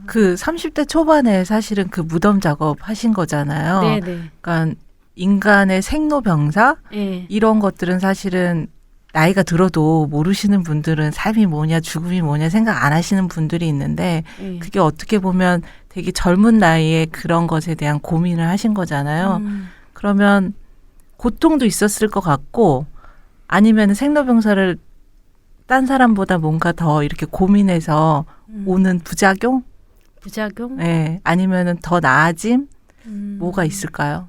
그 30대 초반에 사실은 그 무덤 작업 하신 거잖아요. 네네. 그러니까 인간의 생로병사 네. 이런 것들은 사실은 나이가 들어도 모르시는 분들은 삶이 뭐냐 죽음이 뭐냐 생각 안 하시는 분들이 있는데 네. 그게 어떻게 보면 되게 젊은 나이에 그런 것에 대한 고민을 하신 거잖아요. 그러면 고통도 있었을 것 같고 아니면 생로병사를 딴 사람보다 뭔가 더 이렇게 고민해서 오는 부작용? 부작용? 네. 아니면은 더 나아짐? 뭐가 있을까요?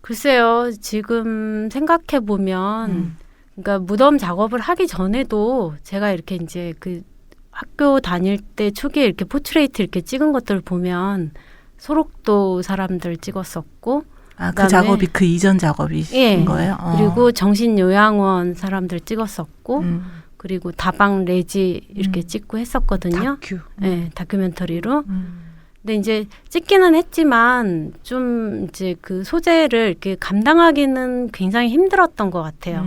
글쎄요. 지금 생각해 보면 그러니까 무덤 작업을 하기 전에도 제가 이렇게 이제 그 학교 다닐 때 초기에 이렇게 포트레이트 이렇게 찍은 것들을 보면 소록도 사람들 찍었었고 그 그다음에 작업이 그 이전 작업이신 거예요? 그리고 정신요양원 사람들 찍었었고 그리고 다방 레지 이렇게 찍고 했었거든요. 다큐. 네, 다큐멘터리로. 근데 이제 찍기는 했지만 좀 이제 그 소재를 이렇게 감당하기는 굉장히 힘들었던 것 같아요.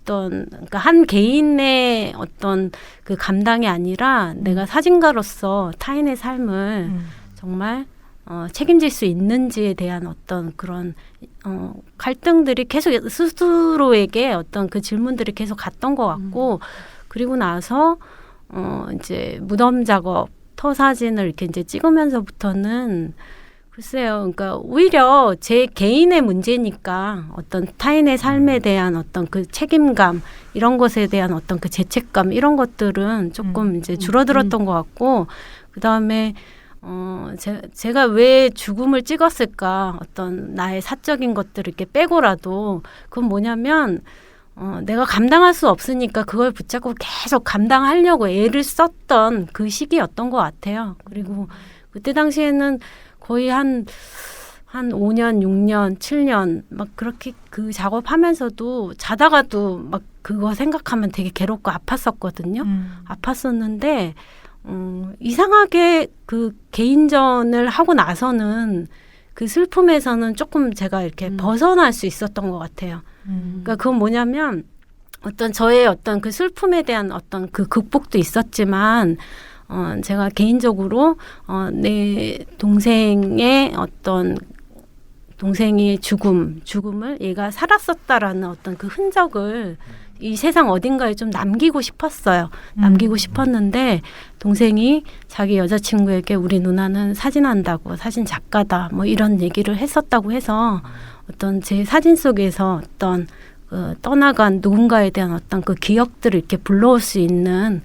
그러니까 한 개인의 어떤 그 감당이 아니라 내가 사진가로서 타인의 삶을 정말 책임질 수 있는지에 대한 어떤 그런 갈등들이 계속 스스로에게 어떤 그 질문들이 계속 갔던 것 같고 그리고 나서 이제 무덤 작업 터 사진을 이렇게 이제 찍으면서부터는 글쎄요, 그러니까 오히려 제 개인의 문제니까 어떤 타인의 삶에 대한 어떤 그 책임감 이런 것에 대한 어떤 그 죄책감 이런 것들은 조금 이제 줄어들었던 것 같고 그 다음에 제가 왜 죽음을 찍었을까 어떤 나의 사적인 것들을 이렇게 빼고라도 그건 뭐냐면 내가 감당할 수 없으니까 그걸 붙잡고 계속 감당하려고 애를 썼던 그 시기였던 것 같아요. 그리고 그때 당시에는 거의 한 5년, 6년, 7년 막 그렇게 그 작업하면서도 자다가도 막 그거 생각하면 되게 괴롭고 아팠었거든요. 아팠었는데 이상하게 그 개인전을 하고 나서는 그 슬픔에서는 조금 제가 이렇게 벗어날 수 있었던 것 같아요. 그러니까 그건 뭐냐면 어떤 저의 어떤 그 슬픔에 대한 어떤 그 극복도 있었지만 제가 개인적으로 내 동생의 어떤 동생의 죽음을 얘가 살았었다라는 어떤 그 흔적을 이 세상 어딘가에 좀 남기고 싶었어요. 남기고 싶었는데 동생이 자기 여자친구에게 우리 누나는 사진한다고 사진 작가다 뭐 이런 얘기를 했었다고 해서 어떤 제 사진 속에서 어떤 떠나간 누군가에 대한 어떤 그 기억들을 이렇게 불러올 수 있는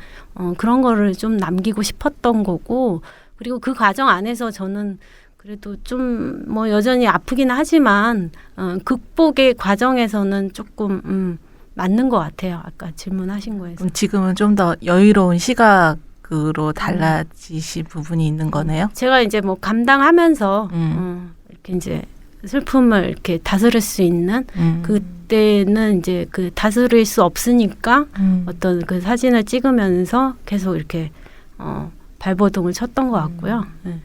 그런 거를 좀 남기고 싶었던 거고 그리고 그 과정 안에서 저는 그래도 좀 뭐 여전히 아프긴 하지만 극복의 과정에서는 조금 맞는 것 같아요. 아까 질문하신 거에서. 그럼 지금은 좀 더 여유로운 시각으로 달라지신 부분이 있는 거네요? 제가 이제 뭐 감당하면서 이렇게 이제 슬픔을 이렇게 다스릴 수 있는 그때는 이제 그 다스릴 수 없으니까 어떤 그 사진을 찍으면서 계속 이렇게 발버둥을 쳤던 것 같고요. 네.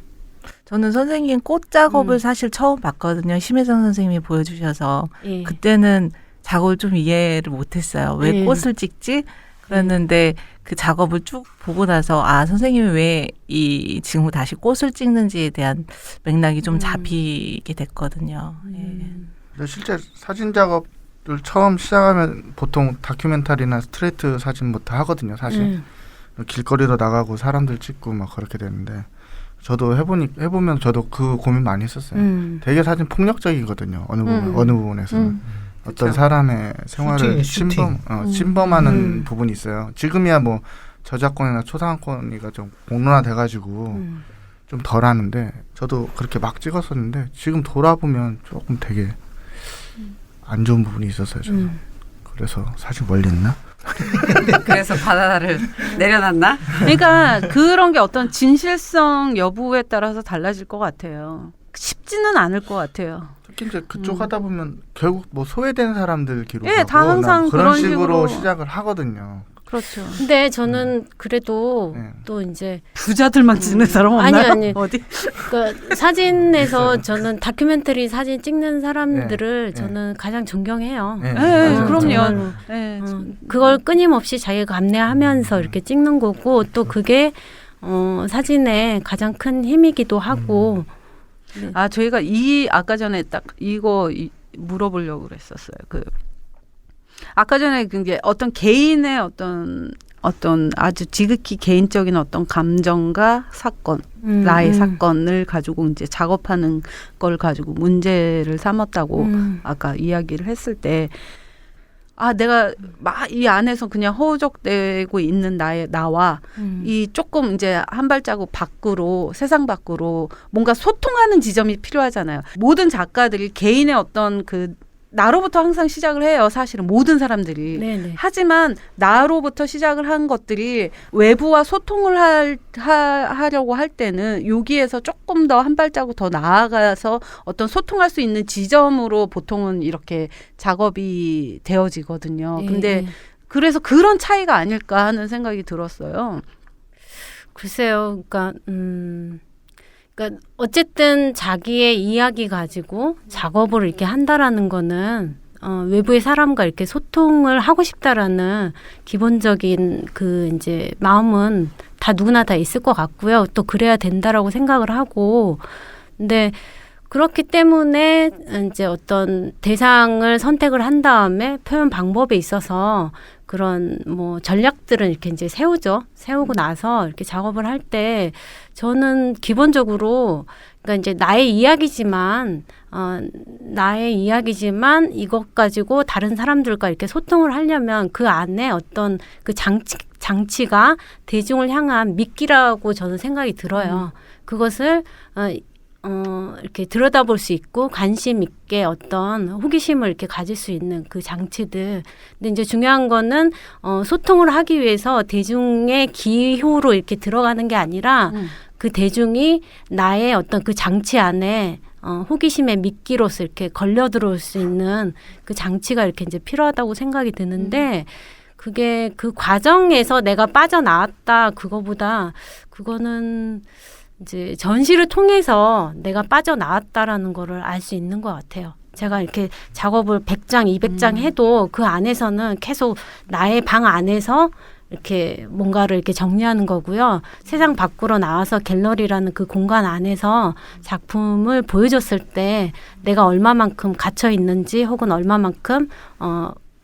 저는 선생님 꽃 작업을 사실 처음 봤거든요. 심혜성 선생님이 보여주셔서 예. 그때는 작업을 좀 이해를 못했어요. 왜 예. 꽃을 찍지? 그랬는데 그 작업을 쭉 보고 나서 선생님이 왜 이 지금 다시 꽃을 찍는지에 대한 맥락이 좀 잡히게 됐거든요. 예. 근데 실제 사진 작업을 처음 시작하면 보통 다큐멘터리나 스트레이트 사진부터 하거든요. 사실 길거리로 나가고 사람들 찍고 막 그렇게 되는데 저도 해보면 저도 그 고민 많이 했었어요. 되게 사진 폭력적이거든요. 어느 부분에서는 어떤 사람의 생활을 침범하는 부분이 있어요. 지금이야 뭐 저작권이나 초상권이가 좀 공론화돼가지고 좀 덜하는데 저도 그렇게 막 찍었었는데 지금 돌아보면 조금 되게 안 좋은 부분이 있었어요. 저는. 그래서 사실 멀리 했나? 그래서 바다를 내려놨나? 그러니까 그런 게 어떤 진실성 여부에 따라서 달라질 것 같아요. 쉽지는 않을 것 같아요. 특히 이제 그쪽 하다 보면 결국 뭐 소외된 사람들 기록하고 예, 다 항상 그런 그런 식으로 식으로 시작을 하거든요. 그렇죠. 근데 저는 그래도 네. 또 이제 부자들만 찍는 사람 없나요? 아니. 어디? 그러니까 사진에서 저는 다큐멘터리 사진 찍는 사람들을 네. 저는 가장 존경해요. 네, 네, 맞아요. 그럼요. 정말로. 네. 그걸 끊임없이 자기가 감내하면서 이렇게 찍는 거고 또 그게 사진의 가장 큰 힘이기도 하고. 저희가 아까 전에 딱 이거 물어보려고 그랬었어요. 아까 전에 그게 어떤 개인의 어떤 아주 지극히 개인적인 어떤 감정과 사건, 나의 사건을 가지고 이제 작업하는 걸 가지고 문제를 삼았다고 아까 이야기를 했을 때 내가 막 이 안에서 그냥 허우적대고 있는 나와 이 조금 이제 한 발자국 밖으로 세상 밖으로 뭔가 소통하는 지점이 필요하잖아요. 모든 작가들이 개인의 어떤 나로부터 항상 시작을 해요. 사실은 모든 사람들이. 네네. 하지만 나로부터 시작을 한 것들이 외부와 소통을 하려고 할 때는 여기에서 조금 더 한 발자국 더 나아가서 어떤 소통할 수 있는 지점으로 보통은 이렇게 작업이 되어지거든요. 근데 그래서 그런 차이가 아닐까 하는 생각이 들었어요. 글쎄요. 그러니까 어쨌든 자기의 이야기 가지고 작업을 이렇게 한다라는 거는 외부의 사람과 이렇게 소통을 하고 싶다라는 기본적인 이제 마음은 다 누구나 다 있을 것 같고요. 또 그래야 된다라고 생각을 하고, 근데 그렇기 때문에 이제 어떤 대상을 선택을 한 다음에 표현 방법에 있어서 그런 뭐 전략들은 이렇게 이제 세우고 나서 이렇게 작업을 할 때 저는 기본적으로 그러니까 이제 나의 이야기지만 이것 가지고 다른 사람들과 이렇게 소통을 하려면 그 안에 어떤 그 장치가 대중을 향한 미끼라고 저는 생각이 들어요. 그것을 이렇게 들여다볼 수 있고 관심 있게 어떤 호기심을 이렇게 가질 수 있는 그 장치들. 근데 이제 중요한 거는 소통을 하기 위해서 대중의 기호로 이렇게 들어가는 게 아니라 그 대중이 나의 어떤 그 장치 안에 호기심의 미끼로서 이렇게 걸려 들어올 수 있는 그 장치가 이렇게 이제 필요하다고 생각이 드는데 그게 그 과정에서 내가 빠져나왔다 그거는 이제 전시를 통해서 내가 빠져나왔다라는 거를 알 수 있는 것 같아요. 제가 이렇게 작업을 100장, 200장 해도 그 안에서는 계속 나의 방 안에서 이렇게 뭔가를 이렇게 정리하는 거고요. 세상 밖으로 나와서 갤러리라는 그 공간 안에서 작품을 보여줬을 때 내가 얼마만큼 갇혀 있는지 혹은 얼마만큼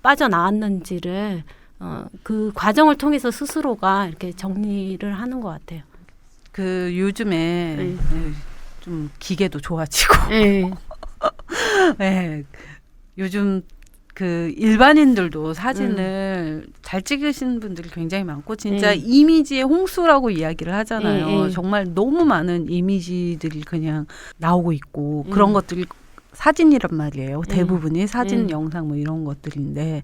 빠져나왔는지를 그 과정을 통해서 스스로가 이렇게 정리를 하는 것 같아요. 요즘에 좀 기계도 좋아지고 네. 요즘 일반인들도 사진을 잘 찍으시는 분들이 굉장히 많고 진짜 이미지의 홍수라고 이야기를 하잖아요. 정말 너무 많은 이미지들이 그냥 나오고 있고 그런 것들이 사진이란 말이에요. 대부분이 사진, 영상 뭐 이런 것들인데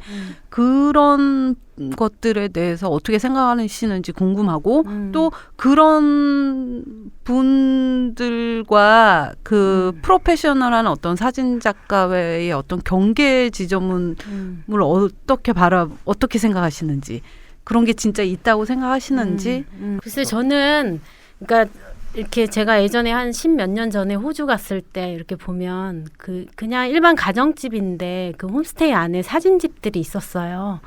그런 것들에 대해서 어떻게 생각하시는지 궁금하고 또 그런 분들과 그 프로페셔널한 어떤 사진 작가의 어떤 경계 지점을 어떻게 생각하시는지 그런 게 진짜 있다고 생각하시는지 글쎄 저는 그러니까 이렇게 제가 예전에 한 10몇 년 전에 호주 갔을 때 이렇게 보면 그냥 일반 가정집인데 그 홈스테이 안에 사진집들이 있었어요.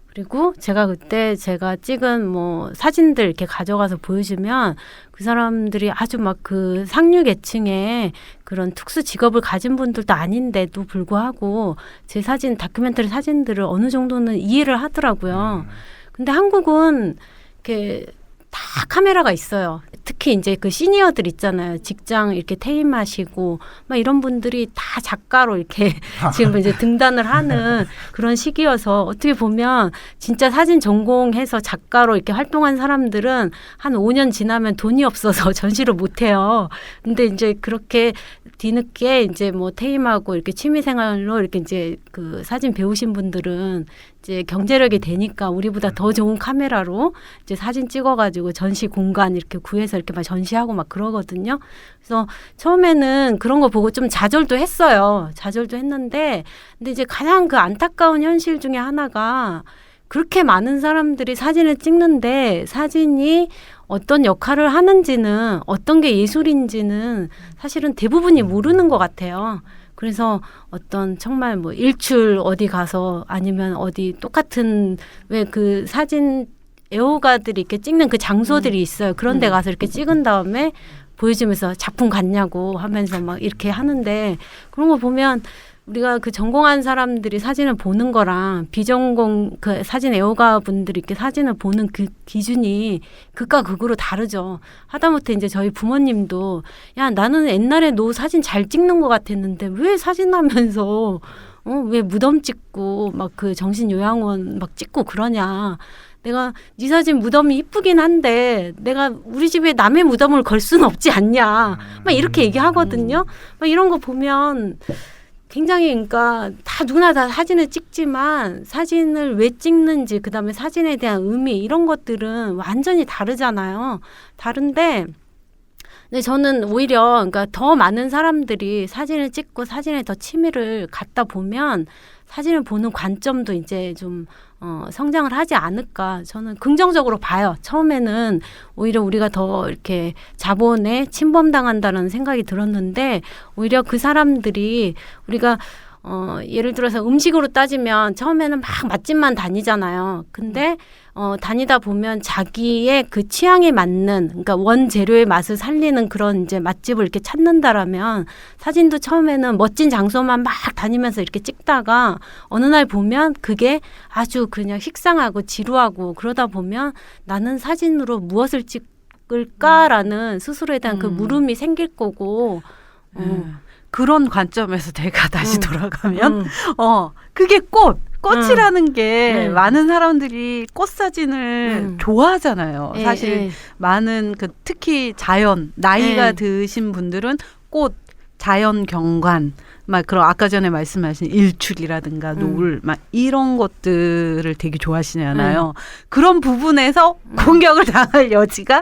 그리고 제가 그때 제가 찍은 뭐 사진들 이렇게 가져가서 보여주면 그 사람들이 아주 막 그 상류 계층의 그런 특수 직업을 가진 분들도 아닌데도 불구하고 제 사진, 다큐멘터리 사진들을 어느 정도는 이해를 하더라고요. 근데 한국은 이렇게 다 카메라가 있어요. 특히 이제 그 시니어들 있잖아요. 직장 이렇게 퇴임하시고 막 이런 분들이 다 작가로 이렇게 지금 이제 등단을 하는 그런 시기여서 어떻게 보면 진짜 사진 전공해서 작가로 이렇게 활동한 사람들은 한 5년 지나면 돈이 없어서 전시를 못 해요. 근데 이제 그렇게 뒤늦게 이제 뭐 퇴임하고 이렇게 취미생활로 이렇게 이제 그 사진 배우신 분들은 이제 경제력이 되니까 우리보다 더 좋은 카메라로 이제 사진 찍어가지고 전시 공간 이렇게 구해서 이렇게 막 전시하고 막 그러거든요. 그래서 처음에는 그런 거 보고 좀 좌절도 했어요. 좌절도 했는데, 근데 이제 가장 그 안타까운 현실 중에 하나가 그렇게 많은 사람들이 사진을 찍는데 사진이 어떤 역할을 하는지는 어떤 게 예술인지는 사실은 대부분이 모르는 것 같아요. 그래서 어떤 정말 뭐 일출 어디 가서 아니면 어디 똑같은 왜 그 사진 애호가들이 이렇게 찍는 그 장소들이 있어요. 그런 데 가서 이렇게 찍은 다음에 보여주면서 작품 같냐고 하면서 막 이렇게 하는데 그런 거 보면 우리가 그 전공한 사람들이 사진을 보는 거랑 비전공 그 사진 애호가 분들이 이렇게 사진을 보는 그 기준이 극과 극으로 다르죠. 하다못해 이제 저희 부모님도 야 나는 옛날에 너 사진 잘 찍는 것 같았는데 왜 사진 하면서 왜 무덤 찍고 막 그 정신요양원 막 찍고 그러냐. 내가 네 사진 무덤이 이쁘긴 한데 내가 우리 집에 남의 무덤을 걸 수는 없지 않냐. 막 이렇게 얘기하거든요. 막 이런 거 보면 굉장히 그러니까 다 누구나 다 사진을 찍지만 사진을 왜 찍는지 그다음에 사진에 대한 의미 이런 것들은 완전히 다르잖아요. 다른데 근데 저는 오히려 그러니까 더 많은 사람들이 사진을 찍고 사진에 더 취미를 갖다 보면 사진을 보는 관점도 이제 좀 성장을 하지 않을까 저는 긍정적으로 봐요. 처음에는 오히려 우리가 더 이렇게 자본에 침범당한다는 생각이 들었는데 오히려 그 사람들이 우리가 예를 들어서 음식으로 따지면 처음에는 막 맛집만 다니잖아요. 근데 다니다 보면 자기의 그 취향에 맞는 그러니까 원재료의 맛을 살리는 그런 이제 맛집을 이렇게 찾는다라면 사진도 처음에는 멋진 장소만 막 다니면서 이렇게 찍다가 어느 날 보면 그게 아주 그냥 식상하고 지루하고 그러다 보면 나는 사진으로 무엇을 찍을까라는 스스로에 대한 그 물음이 생길 거고 그런 관점에서 내가 다시 돌아가면 그게 꽃이라는 게 많은 사람들이 꽃 사진을 좋아하잖아요. 사실 많은 그 특히 자연 나이가 드신 분들은 꽃 자연 경관 막 그런 아까 전에 말씀하신 일출이라든가 노을 막 이런 것들을 되게 좋아하시잖아요. 그런 부분에서 공격을 당할 여지가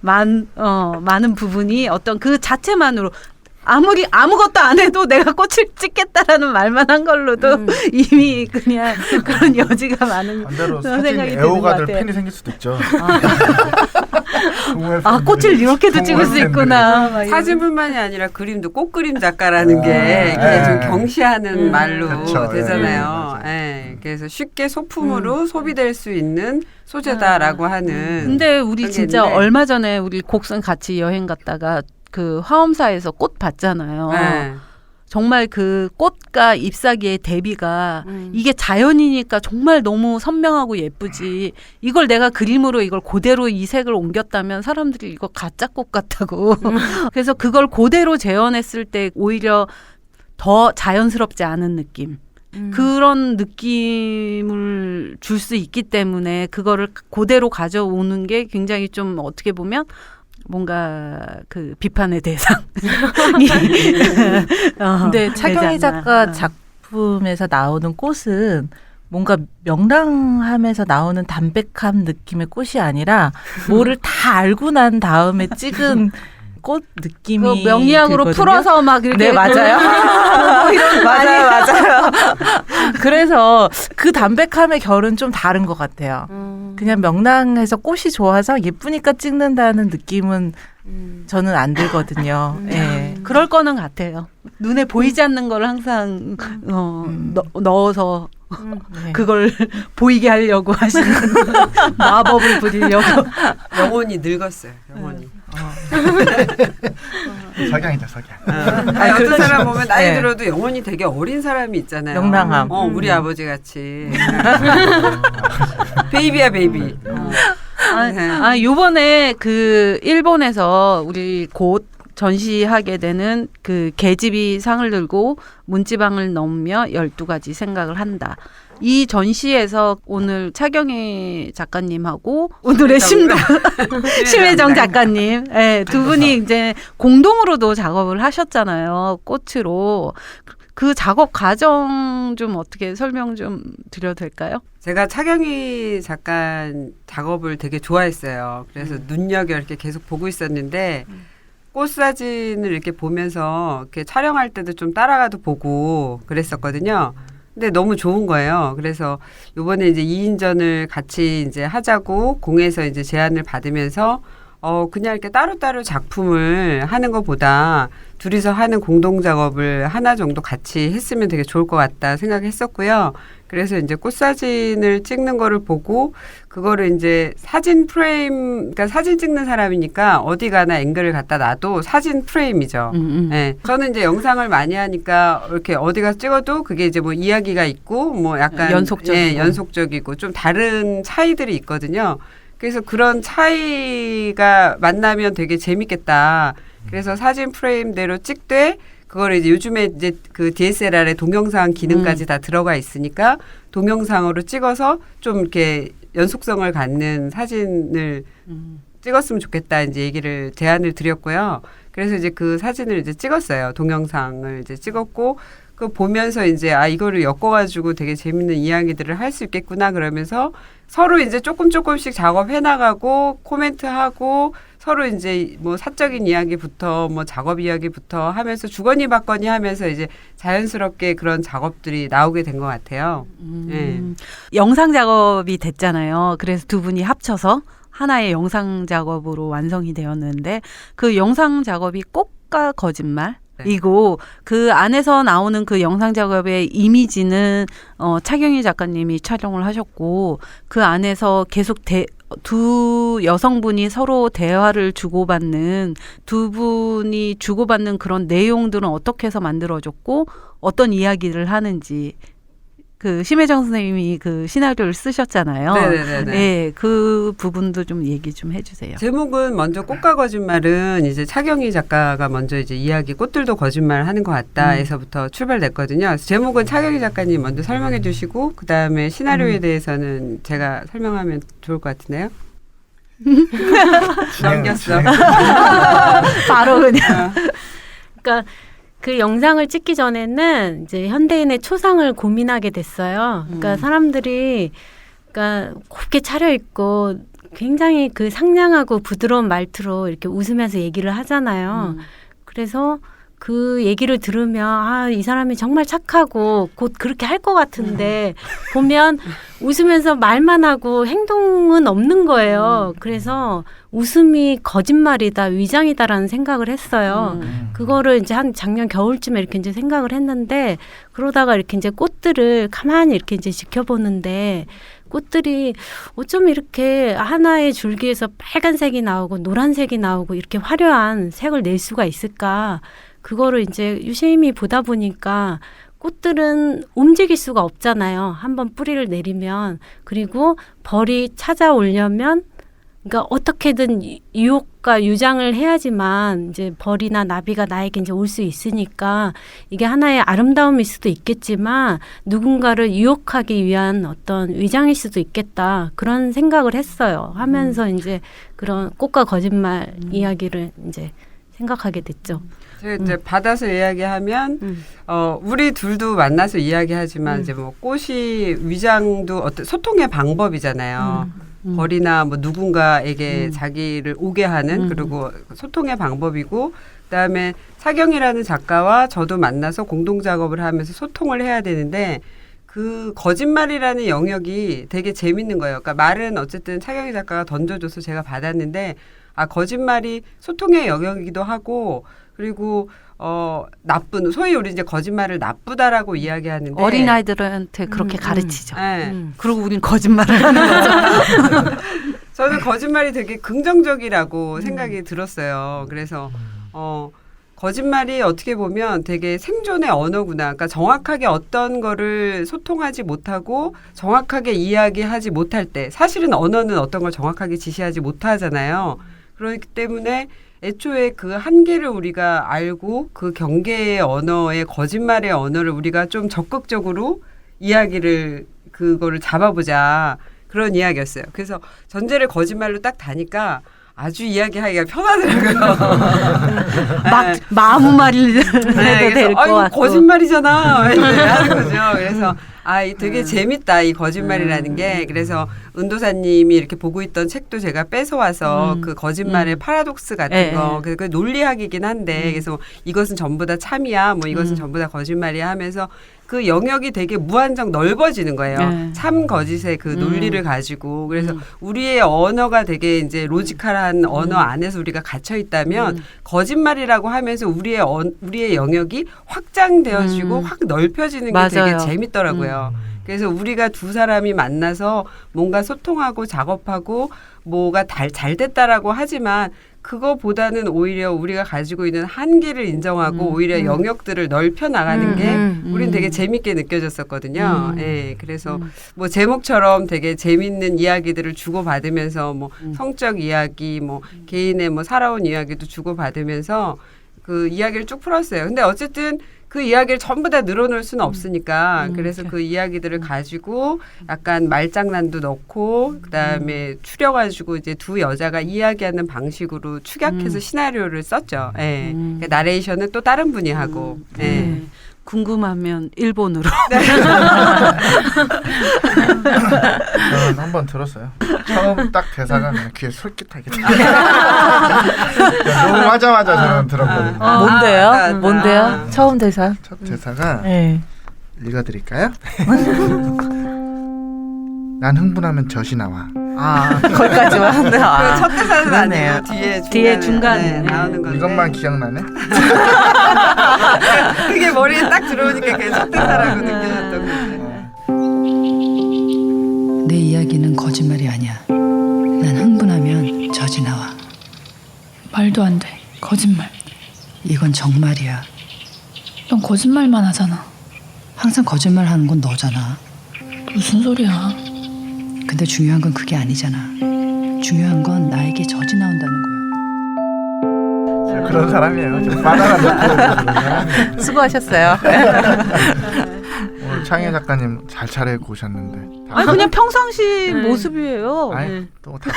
많은 부분이 어떤 그 자체만으로 아무리 아무것도 안 해도 내가 꽃을 찍겠다라는 말만 한 걸로도 이미 그냥 그런 여지가 많은 반대로 그런 사진 생각이 드는 것 애호가들 같아요. 팬이 생길 수도 있죠. 꽃을 이렇게도 찍을 수 있구나. 막 사진뿐만이 아니라 그림도 꽃그림 작가라는 게 이게 좀 경시하는 말로 그렇죠. 되잖아요. 그래서 쉽게 소품으로 소비될 수 있는 소재다라고 하는. 근데 우리 진짜 있는데. 얼마 전에 우리 곡선 같이 여행 갔다가 그 화엄사에서 꽃 봤잖아요. 정말 그 꽃과 잎사귀의 대비가 이게 자연이니까 정말 너무 선명하고 예쁘지. 이걸 내가 그림으로 이걸 그대로 이 색을 옮겼다면 사람들이 이거 가짜 꽃 같다고. 그래서 그걸 그대로 재현했을 때 오히려 더 자연스럽지 않은 느낌. 그런 느낌을 줄 수 있기 때문에 그거를 그대로 가져오는 게 굉장히 좀 어떻게 보면 뭔가 그 비판의 대상이 근데 차경희 되지 않나. 작가 작품에서 나오는 꽃은 뭔가 명랑함에서 나오는 담백함 느낌의 꽃이 아니라 뭐를 다 알고 난 다음에 찍은 꽃 느낌이 그 명리학으로 들거든요. 풀어서 막 이렇게 네, 맞아요. 맞아요. 그래서 그 담백함의 결은 좀 다른 것 같아요. 그냥 명랑해서 꽃이 좋아서 예쁘니까 찍는다는 느낌은 저는 안 들거든요. 예. 그럴 거는 같아요. 눈에 보이지 않는 걸 항상 넣어서 네. 그걸 보이게 하려고 하시는 마법을 부리려고. 영혼이 늙었어요. 영혼이. 석양이다 석양. 아니, 어떤 사람 보면 나이 네. 들어도 영혼이 되게 어린 사람이 있잖아요. 명랑함. 우리 아버지 같이. 베이비야 베이비. 요번에 그 일본에서 우리 곧 전시하게 되는 그 계집이 상을 들고 문지방을 넘으며 12가지 생각을 한다. 이 전시에서 오늘 차경희 작가님하고 오늘의 심혜정 작가님 두 분이 이제 공동으로도 작업을 하셨잖아요. 꽃으로. 그 작업 과정 좀 어떻게 설명 좀 드려도 될까요? 제가 차경희 작가 작업을 되게 좋아했어요. 그래서 눈여겨 이렇게 계속 보고 있었는데 꽃 사진을 이렇게 보면서 이렇게 촬영할 때도 좀 따라가도 보고 그랬었거든요. 근데 너무 좋은 거예요. 그래서 요번에 이제 2인전을 같이 이제 하자고 공에서 이제 제안을 받으면서 그냥 이렇게 따로따로 작품을 하는 것보다 둘이서 하는 공동 작업을 하나 정도 같이 했으면 되게 좋을 것 같다 생각했었고요. 그래서 이제 꽃 사진을 찍는 거를 보고 그거를 이제 사진 프레임, 그러니까 사진 찍는 사람이니까 어디 가나 앵글을 갖다 놔도 사진 프레임이죠. 네. 저는 이제 영상을 많이 하니까 이렇게 어디 가서 찍어도 그게 이제 뭐 이야기가 있고 뭐 약간 연속적이고 좀 다른 차이들이 있거든요. 그래서 그런 차이가 만나면 되게 재밌겠다. 그래서 사진 프레임대로 찍되 그걸 이제 요즘에 이제 그 DSLR에 동영상 기능까지 다 들어가 있으니까 동영상으로 찍어서 좀 이렇게 연속성을 갖는 사진을 찍었으면 좋겠다 이제 얘기를 제안을 드렸고요. 그래서 이제 그 사진을 이제 찍었어요. 동영상을 이제 찍었고 그 보면서 이제 이거를 엮어가지고 되게 재밌는 이야기들을 할 수 있겠구나 그러면서 서로 이제 조금씩 작업해 나가고 코멘트하고 서로 이제 뭐 사적인 이야기부터 뭐 작업 이야기부터 하면서 주거니 받거니 하면서 이제 자연스럽게 그런 작업들이 나오게 된 것 같아요. 네. 영상 작업이 됐잖아요. 그래서 두 분이 합쳐서 하나의 영상 작업으로 완성이 되었는데 그 영상 작업이 꽃과 거짓말 이고 그 안에서 나오는 그 영상 작업의 이미지는 차경희 작가님이 촬영을 하셨고 그 안에서 계속 두 여성분이 서로 대화를 주고받는 두 분이 주고받는 그런 내용들은 어떻게 해서 만들어졌고 어떤 이야기를 하는지 그 심혜정 선생님이 그 시나리오를 쓰셨잖아요. 네네네. 네, 그 부분도 좀 얘기 좀 해주세요. 제목은 먼저 꽃과 거짓말은 이제 차경희 작가가 먼저 이제 이야기 꽃들도 거짓말 하는 것 같다에서부터 출발됐거든요. 그래서 제목은 차경희 작가님 먼저 설명해 주시고 그 다음에 시나리오에 대해서는 제가 설명하면 좋을 것 같은데요. 넘겼어. 바로 그냥. 그러니까 그 영상을 찍기 전에는 이제 현대인의 초상을 고민하게 됐어요. 그러니까 사람들이 그러니까 곱게 차려입고 굉장히 그 상냥하고 부드러운 말투로 이렇게 웃으면서 얘기를 하잖아요. 그래서 그 얘기를 들으면 이 사람이 정말 착하고 곧 그렇게 할 것 같은데 보면 웃으면서 말만 하고 행동은 없는 거예요. 그래서 웃음이 거짓말이다, 위장이다라는 생각을 했어요. 그거를 이제 한 작년 겨울쯤에 이렇게 이제 생각을 했는데 그러다가 이렇게 이제 꽃들을 가만히 이렇게 이제 지켜보는데 꽃들이 어쩜 이렇게 하나의 줄기에서 빨간색이 나오고 노란색이 나오고 이렇게 화려한 색을 낼 수가 있을까? 그거를 이제 유심히 보다 보니까 꽃들은 움직일 수가 없잖아요. 한번 뿌리를 내리면. 그리고 벌이 찾아오려면 그러니까 어떻게든 유혹과 유장을 해야지만 이제 벌이나 나비가 나에게 이제 올 수 있으니까 이게 하나의 아름다움일 수도 있겠지만 누군가를 유혹하기 위한 어떤 위장일 수도 있겠다 그런 생각을 했어요. 하면서 이제 그런 꽃과 거짓말 이야기를 이제 생각하게 됐죠. 제가 이제 받아서 이야기하면 우리 둘도 만나서 이야기하지만 이제 뭐 꽃이 위장도 어떤 소통의 방법이잖아요. 벌이나 뭐 누군가에게 자기를 오게 하는 그리고 소통의 방법이고 그다음에 차경이라는 작가와 저도 만나서 공동 작업을 하면서 소통을 해야 되는데 그 거짓말이라는 영역이 되게 재밌는 거예요. 그러니까 말은 어쨌든 차경이 작가가 던져줘서 제가 받았는데 아 거짓말이 소통의 영역이기도 하고 그리고 나쁜 소위 우리 이제 거짓말을 나쁘다라고 이야기하는데 어린아이들한테 그렇게 가르치죠. 네. 그리고 우린 거짓말을 하는 거죠. 저는 거짓말이 되게 긍정적이라고 생각이 들었어요. 그래서 거짓말이 어떻게 보면 되게 생존의 언어구나. 그러니까 정확하게 어떤 거를 소통하지 못하고 정확하게 이야기하지 못할 때 사실은 언어는 어떤 걸 정확하게 지시하지 못하잖아요. 그렇기 때문에 애초에 그 한계를 우리가 알고 그 경계의 언어의 거짓말의 언어를 우리가 좀 적극적으로 이야기를 그거를 잡아보자 그런 이야기였어요. 그래서 전제를 거짓말로 딱 다니까 아주 이야기하기가 편하더라고요. 막 아무 말을 해도 될 것 같고. 거짓말이잖아. 하는 거죠. 그래서 되게 재밌다 이 거짓말이라는 게. 그래서 은도사님이 이렇게 보고 있던 책도 제가 뺏어와서 그 거짓말의 파라독스 같은 거, 그 논리학이긴 한데, 그래서 이것은 전부 다 참이야, 뭐 이것은 전부 다 거짓말이야 하면서 그 영역이 되게 무한정 넓어지는 거예요. 참 거짓의 그 논리를 가지고. 그래서 우리의 언어가 되게 이제 로지컬한 언어 안에서 우리가 갇혀 있다면 거짓말이라고 하면서 우리의 영역이 확장되어지고 확 넓혀지는 게 되게 재밌더라고요. 그래서 우리가 두 사람이 만나서 뭔가 소통하고 작업하고 뭐가 잘 됐다라고 하지만 그거보다는 오히려 우리가 가지고 있는 한계를 인정하고 오히려 영역들을 넓혀 나가는 게 우린 되게 재밌게 느껴졌었거든요. 예, 그래서 뭐 제목처럼 되게 재밌는 이야기들을 주고받으면서 뭐 성적 이야기, 뭐 개인의 뭐 살아온 이야기도 주고받으면서 그 이야기를 쭉 풀었어요. 근데 어쨌든 그 이야기를 전부 다 늘어놓을 수는 없으니까 그래서 그 이야기들을 가지고 약간 말장난도 넣고 그다음에 추려가지고 이제 두 여자가 이야기하는 방식으로 축약해서 시나리오를 썼죠. 예. 그러니까 나레이션은 또 다른 분이 하고. 예. 궁금하면 일본으로. 저는 한번 들었어요. 처음 딱 대사가 그냥 귀에 솔깃하게 녹음하자마자 저는 들었거든요. 뭔데요? 뭔데요? 처음 대사? 첫 대사가 네. 읽어드릴까요? 난 흥분하면 젖이 나와. 거기까지만. 그 첫 대사는 아니에요. 뒤에 중간에 나오는 건데. 이것만 기억나네? 그게 머리에 딱 들어오니까 그게 첫 대사라고 느껴졌던 건데. 내 이야기는 거짓말이 아니야. 난 흥분하면 젖이 나와. 말도 안 돼. 거짓말. 이건 정말이야. 넌 거짓말만 하잖아. 항상 거짓말 하는 건 너잖아. 무슨 소리야. 근데 중요한 건 그게 아니잖아. 중요한 건 나에게 젖이 나온다는 거야. 그런 사람이에요. 좀 바나나 넣고 그런 사람이에요. 수고하셨어요. 오늘 창희 작가님 잘 차려입고 오셨는데. 아니 그냥 평상시 모습이에요. 아니 또다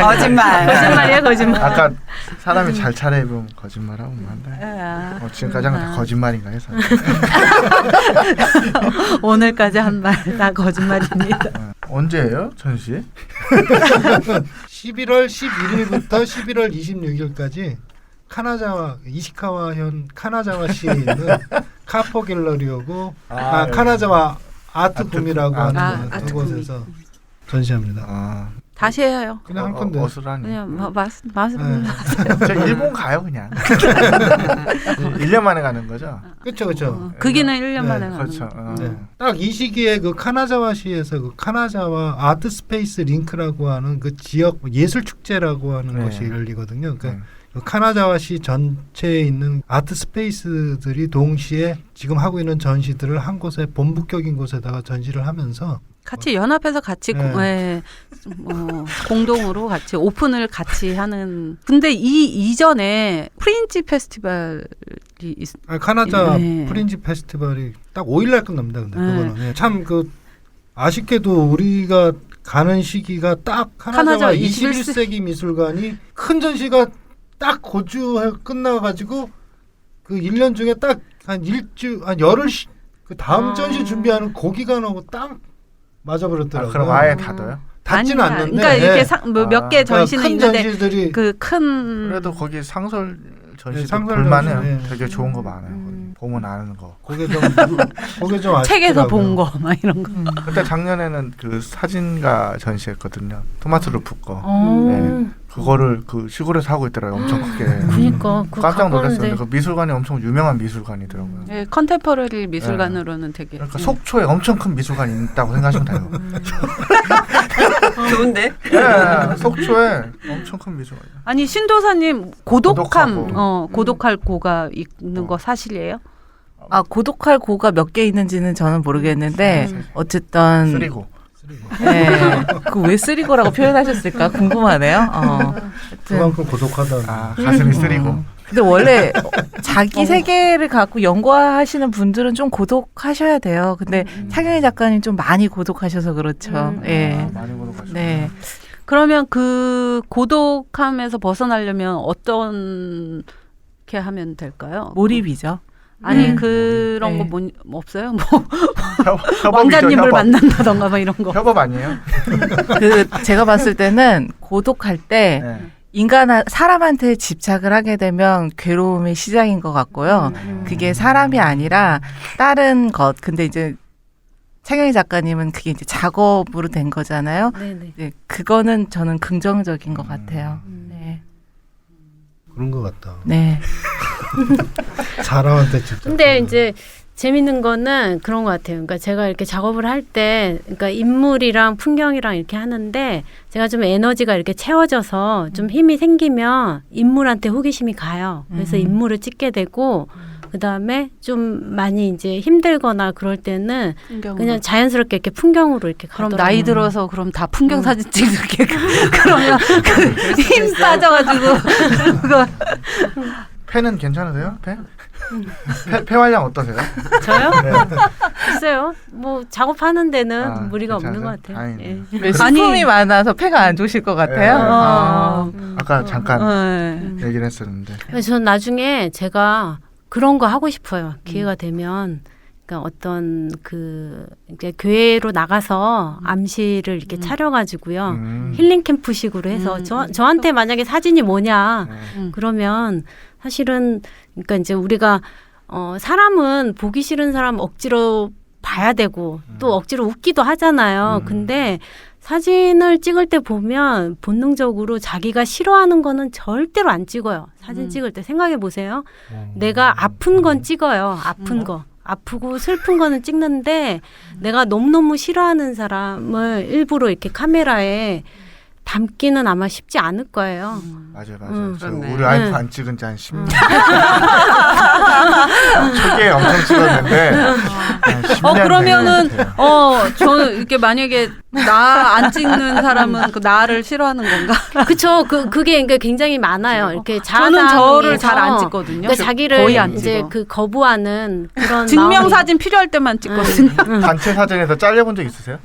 거짓말이야 거짓말. 아까 사람이 잘 차려입으면 거짓말하고 한다. 지금까지 한 건 다 거짓말인가 해서. 오늘까지 한 말 다 거짓말입니다. 언제예요 전시? 11월 11일부터 11월 26일까지 이시카와현 카나자와 시에 있는 카포 갤러리오고 카나자와 아트붐이라고 하는 두 곳에서 전시합니다. 다시 해요. 그냥 한 건데. 어수라니. 그냥 말씀. 저 일본 가요 그냥. 1년 만에 가는 거죠? 그렇죠. 그기는 1년 만에 가는 그렇죠. 딱 이 시기에 그 카나자와시에서 그 카나자와 아트 스페이스 링크라고 하는 그 지역 예술 축제라고 하는 것이 열리거든요. 그러니까 그 카나자와시 전체에 있는 아트 스페이스들이 동시에 지금 하고 있는 전시들을 한 곳에 본부격인 곳에다가 전시를 하면서 같이 연합해서 같이 공동으로 같이 오픈을 같이 하는. 근데 이전에 프린지 페스티벌이 카나자 네. 프린지 페스티벌이 딱 5일날 끝납니다. 근데 그거는 참 그 아쉽게도 우리가 가는 시기가 딱 카나자와 21세기 미술관이 큰 전시가 딱 고주 끝나가지고 그 1년 중에 딱 한 열흘 그 다음 전시 준비하는 그 기간하고 딱 맞아버렸더라고요. 그럼 아예 닫아요? 닫지는 아니야. 않는데. 그러니까 이렇게 몇 개 전시는 큰 있는데 전시들이 그 큰 그래도 거기 상설 전시도 상설 볼만해요. 전시, 되게 좋은 거 많아요. 보면 아는 거. 그게 좀 아쉽더라고요. 책에서 본 거 막 이런 거. 그때 작년에는 그 사진가 전시했거든요. 토마스 루프 거. 네. 그거를 그 시골에서 하고 있더라고요. 엄청 크게. 그러니까 그거 깜짝 놀랐어요. 가보는데. 근데 그 미술관이 엄청 유명한 미술관이더라고요. 네, 컨템퍼러리 미술관으로는 되게. 그러니까 속초에 엄청 큰 미술관이 있다고 생각하시면 돼요. 좋은데? 네, 속초에 엄청 큰 미술관. 아니 신도사님 고독할 고가 있는 거 사실이에요? 아 고독할 고가 몇 개 있는지는 저는 모르겠는데 어쨌든 쓰리고. 네. 그 왜 쓰리고라고 표현하셨을까 궁금하네요. 하여튼 그만큼 고독하다. 아 가슴이 쓰리고. 근데 원래 자기 세계를 갖고 연구하시는 분들은 좀 고독하셔야 돼요. 근데 차경희 작가님 좀 많이 고독하셔서 그렇죠. 예. 많이 고독하시고. 네. 그러면 그 고독함에서 벗어나려면 어떻게 하면 될까요? 몰입이죠. 아니 그런 네. 거 뭐 없어요? 뭐 협업이죠, 왕자님을 협업. 만난다던가 뭐 이런 거. 협업 아니에요? 그 제가 봤을 때는 고독할 때 네. 사람한테 집착을 하게 되면 괴로움의 시작인 것 같고요. 그게 사람이 아니라 다른 것. 근데 이제 차경희 작가님은 그게 이제 작업으로 된 거잖아요. 네네. 네, 그거는 저는 긍정적인 것 같아요. 네. 그런 것 같다. 네. 사람한테 집착. 근데 이제 재밌는 거는 그런 것 같아요. 그러니까 제가 이렇게 작업을 할 때, 그러니까 인물이랑 풍경이랑 이렇게 하는데, 제가 좀 에너지가 이렇게 채워져서 좀 힘이 생기면 인물한테 호기심이 가요. 그래서 인물을 찍게 되고, 그 다음에 좀 많이 이제 힘들거나 그럴 때는 그냥 자연스럽게 이렇게 풍경으로 이렇게 그럼 가더라고요. 나이 들어서 그럼 다 풍경 사진 찍게 그러면 힘 빠져가지고 그거 폐는 괜찮으세요? 폐? 폐활량 어떠세요? 저요? 네. 글쎄요. 뭐 작업하는 데는 아, 무리가 괜찮으세요? 없는 것 같아요. 다행이네요. 예. 왜 수품이 많아서 폐가 안 좋으실 것 같아요. 아까 잠깐 네. 얘기를 했었는데. 그래서 저는 나중에 제가 그런 거 하고 싶어요. 기회가 되면. 그러니까 어떤 그 이제 교회로 나가서 암시를 이렇게 차려가지고요. 힐링 캠프식으로 해서 저한테 만약에 사진이 뭐냐 그러면 사실은 그러니까 이제 우리가 사람은 보기 싫은 사람 억지로 봐야 되고 또 억지로 웃기도 하잖아요. 근데 사진을 찍을 때 보면 본능적으로 자기가 싫어하는 거는 절대로 안 찍어요. 사진 찍을 때 생각해 보세요. 내가 아픈 건 찍어요. 아픈 거. 아프고 슬픈 거는 찍는데 내가 너무너무 싫어하는 사람을 일부러 이렇게 카메라에 담기는 아마 쉽지 않을 거예요. 맞아요. 저 그렇네. 우리 와이프 안 찍은 지 한 10년. 초기에 엄청 찍었는데 한 10년 그러면은 된 것 같아요. 저는 이렇게 만약에 나 안 찍는 사람은 그 나를 싫어하는 건가? 그쵸. 그게 그러니까 굉장히 많아요. 이렇게 저는 저를 자아상에서 잘 안 찍거든요. 그러니까 자기를 거의 안 이제 찍어. 그 거부하는 그런 증명 사진 필요할 때만 찍거든요. 단체 사진에서 잘려본 적 있으세요?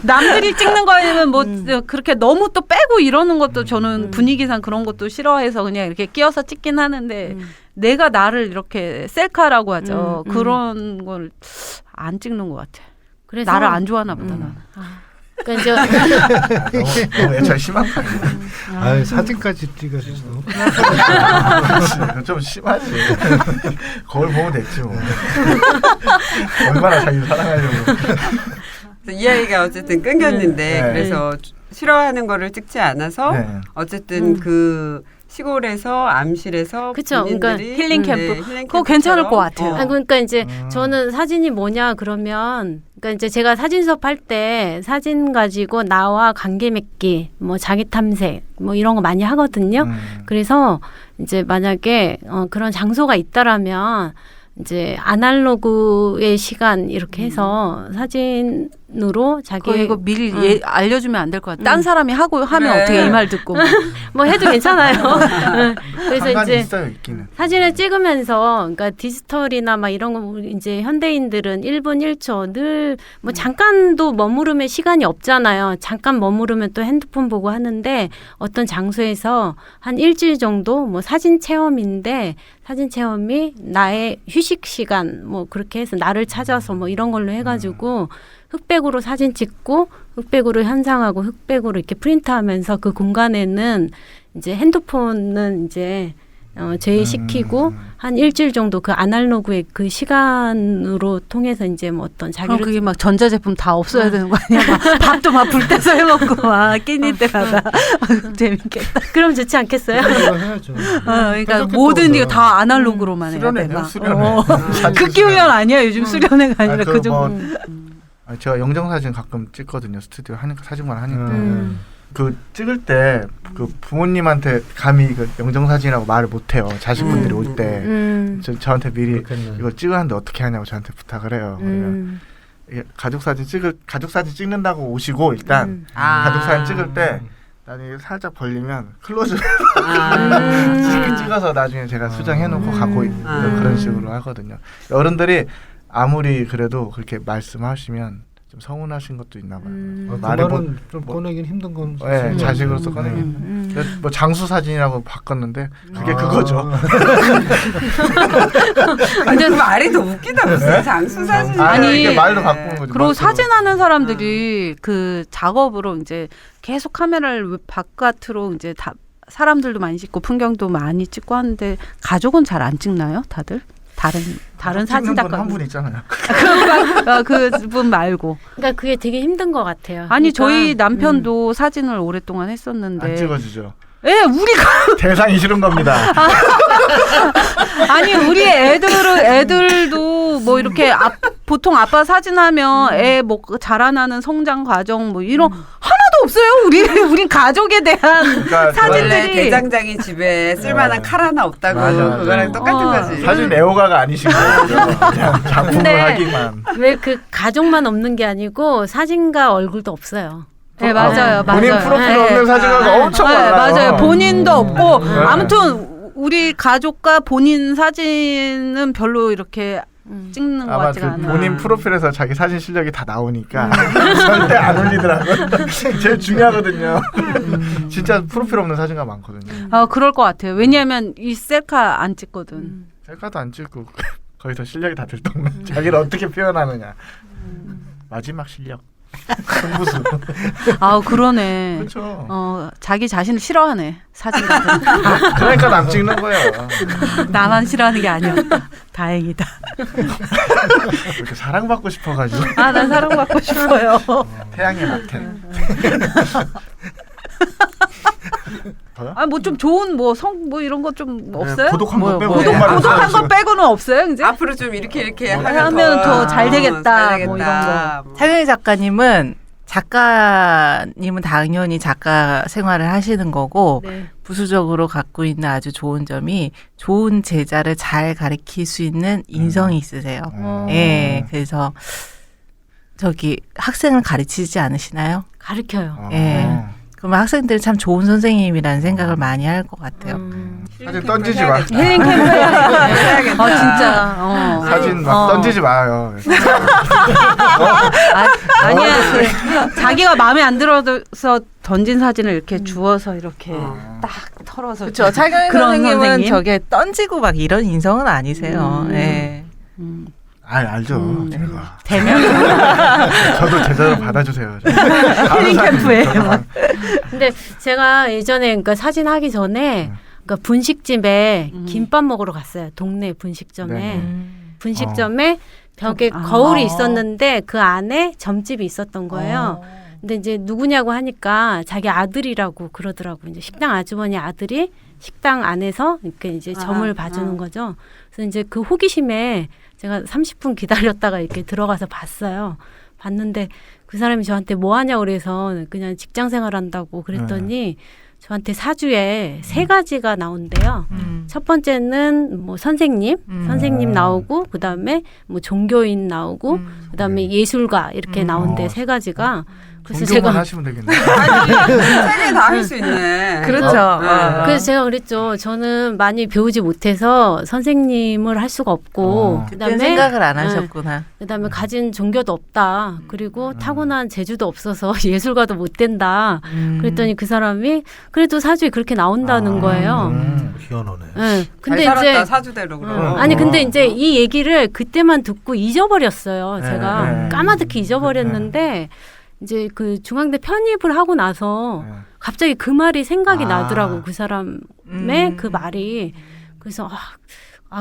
남들이 찍는 거에는 뭐 그렇게 너무 또 빼고 이러는 것도 저는 분위기상 그런 것도 싫어해서 그냥 이렇게 끼어서 찍긴 하는데 내가 나를 이렇게 셀카라고 하죠. 그런 걸 안 찍는 것 같아. 그래서 나를 안 좋아하나 보다. 나는. 그러니까 이제 너무 애착 심한 거 아니에요? 사진까지 찍으시죠. 좀 심하지. 거울 보면 됐지 뭐. 얼마나 자기를 사랑하려고. 이 아이가 어쨌든 끊겼는데 네. 그래서 싫어하는 거를 찍지 않아서 네. 어쨌든 그 시골에서 암실에서 그쵸. 그러니까 본인들이 힐링 캠프. 힐링 그거 괜찮을 것 캠프처럼, 같아요. 그러니까 이제 저는 사진이 뭐냐 그러면 그러니까 이제 제가 사진 수업할 때 사진 가지고 나와 관계 맺기 뭐 자기 탐색 뭐 이런 거 많이 하거든요. 그래서 이제 만약에 그런 장소가 있다라면 이제 아날로그의 시간 이렇게 해서 사진으로 자기 이거 미리 알려주면 안 될 것 같아. 딴 사람이 하면 그래. 어떻게 이 말 듣고. 뭐 해도 괜찮아요. 그래서 상관이 이제 있어요, 있기는. 사진을 찍으면서 그러니까 디지털이나 막 이런 거 이제 현대인들은 1분 1초 늘 뭐 잠깐도 머무르면 시간이 없잖아요. 잠깐 머무르면 또 핸드폰 보고 하는데 어떤 장소에서 한 일주일 정도 뭐 사진 체험인데 사진 체험이 나의 휴식 시간 뭐 그렇게 해서 나를 찾아서 뭐 이런 걸로 해가지고 흑백으로 사진 찍고 흑백으로 현상하고 흑백으로 이렇게 프린트하면서 그 공간에는 이제 핸드폰은 이제 제외시키고 한 일주일 정도 그 아날로그의 그 시간으로 통해서 이제 뭐 어떤 그럼 자기를 그게 막 전자제품 다 없어야 되는 거 아니야? 막 밥도 막 불 때서 해먹고 막 끼니 때마다 재밌겠다. 그럼 좋지 않겠어요? 그거 해야죠. 그러니까 모든 게 다 아날로그로만 해야 돼. 수련회네요, 막. 수련회. 극기 훈련 아니야? 요즘 수련회가 아니라 그 정도. 제가 영정사진 가끔 찍거든요. 스튜디오 하니까 사진만 하니까. 음. 그 찍을 때 그 부모님한테 감히 그 영정사진이라고 말을 못해요. 자식분들이 올 때. 저한테 미리 그렇겠네. 이거 찍었는데 어떻게 하냐고 저한테 부탁을 해요. 그러면 이게 가족사진 찍는다고 오시고 일단 가족사진 찍을 때 나중에 살짝 벌리면 클로즈 이렇게 찍어서 나중에 제가 수정해놓고 갖고 있는 그런 식으로 하거든요. 어른들이 아무리 그래도 그렇게 말씀하시면 좀 서운하신 것도 있나 봐요. 그 말을 말은 좀 꺼내긴 힘든 건 네, 사실이에요. 자식으로서 꺼내기. 뭐 장수 사진이라고 바꿨는데 그게 그거죠. 근데 그 말이 더 웃기다 무슨 장수 사진. 아니, 이게 말도 바꾸는 거죠. 그리고 막 사진하는 사람들이 그 작업으로 이제 계속 카메라를 바깥으로 이제 다 사람들도 많이 찍고 풍경도 많이 찍고 하는데 가족은 잘 안 찍나요? 다들? 다른 사진 작가 한분 있잖아요. 그분 말고. 그러니까 그게 되게 힘든 것 같아요. 아니 그러니까, 저희 남편도 사진을 오랫동안 했었는데. 안 찍어주죠. 예, 우리가 대상이 싫은 겁니다. 아니 우리 애들도 뭐 이렇게 보통 아빠 사진하면 애 뭐 자라나는 성장 과정 뭐 이런 하나도 없어요. 우린 가족에 대한 그러니까 사진들이. 원래 대장장이 집에 쓸만한 칼 하나 없다고 맞아. 그거랑 똑같은 거지. 사진 애호가가 아니시고 그냥 작품을 근데 하기만. 왜 그 가족만 없는 게 아니고 사진가 얼굴도 없어요. 네 맞아요. 본인 프로필 네. 없는 사진가 엄청 많아요. 맞아요. 본인도 없고 네. 아무튼 우리 가족과 본인 사진은 별로 이렇게 찍는 것 아마 같지가 그 않아요. 본인 프로필에서 자기 사진 실력이 다 나오니까 절대 안 올리더라고요. 제일 중요하거든요. 진짜 프로필 없는 사진가 많거든요. 그럴 것 같아요. 왜냐하면 이 셀카 안 찍거든. 셀카도 안 찍고 거기서 실력이 다 들떴네. 자기를 어떻게 표현하느냐. 마지막 실력. 승부수. 그러네. 그렇죠. 자기 자신을 싫어하네. 사진 같은. 그러니까 남 찍는 거예요. 나만 싫어하는 게 아니었다. 다행이다. 이렇게 사랑받고 싶어가지고. 난 사랑받고 싶어요. 태양의 마텐. 뭐 좀 좋은 뭐 이런 거 좀 없어요? 고독한 거 빼고. 고독한 거 빼고는 없어요, 이제? 앞으로 좀 이렇게 하면 더 잘 되겠다. 뭐 이런 거. 차경희 작가님은 당연히 작가 생활을 하시는 거고 네. 부수적으로 갖고 있는 아주 좋은 점이 좋은 제자를 잘 가르칠 수 있는 인성이 있으세요. 예, 그래서 학생을 가르치지 않으시나요? 가르쳐요. 예. 그러면 학생들은 참 좋은 선생님이라는 생각을 많이 할 것 같아요. 사진 던지지 마. 힐링 캠프 해야겠다. 진짜. 사진 막 던지지 마요. 아니야. 자기가 마음에 안 들어서 던진 사진을 이렇게 주워서 이렇게 딱 털어서. 그렇죠. 차경희 그런 선생님은 선생님? 저게 던지고 막 이런 인성은 아니세요. 예. 알죠. 제가. 대면 저도 제자로 받아주세요. 힐링 캠프예요. 근데 제가 예전에 그러니까 사진 하기 전에 그러니까 분식집에 김밥 먹으러 갔어요. 동네 분식점에. 네. 분식점에 벽에 거울이 있었는데 그 안에 점집이 있었던 거예요. 근데 이제 누구냐고 하니까 자기 아들이라고 그러더라고. 이제 식당 아주머니 아들이 식당 안에서 이렇게 이제 점을 봐주는 거죠. 그래서 이제 그 호기심에 제가 30분 기다렸다가 이렇게 들어가서 봤어요. 봤는데 그 사람이 저한테 뭐 하냐고 그래서 그냥 직장 생활 한다고 그랬더니 저한테 사주에 3가지가 나온대요. 첫 번째는 뭐 선생님 나오고 그다음에 뭐 종교인 나오고 그다음에 예술가 이렇게 나온대 3가지가. 그래서 종교만 제가 하시면 되겠네. 세 개 다 할 수 있네. 그렇죠. 그래서 제가 그랬죠. 저는 많이 배우지 못해서 선생님을 할 수가 없고 그때 그다음에 생각을 안 하셨구나. 그다음에 가진 종교도 없다. 그리고 타고난 재주도 없어서 예술가도 못 된다. 그랬더니 그 사람이 그래도 사주에 그렇게 나온다는 거예요. 희한하네. 네. 근데 잘 살았다 이제 사주대로 그럼. 아니 근데 이제 이 얘기를 그때만 듣고 잊어버렸어요. 제가 네. 까마득히 잊어버렸는데 이제 그 중앙대 편입을 하고 나서 갑자기 그 말이 생각이 나더라고. 그 사람의 그 말이. 그래서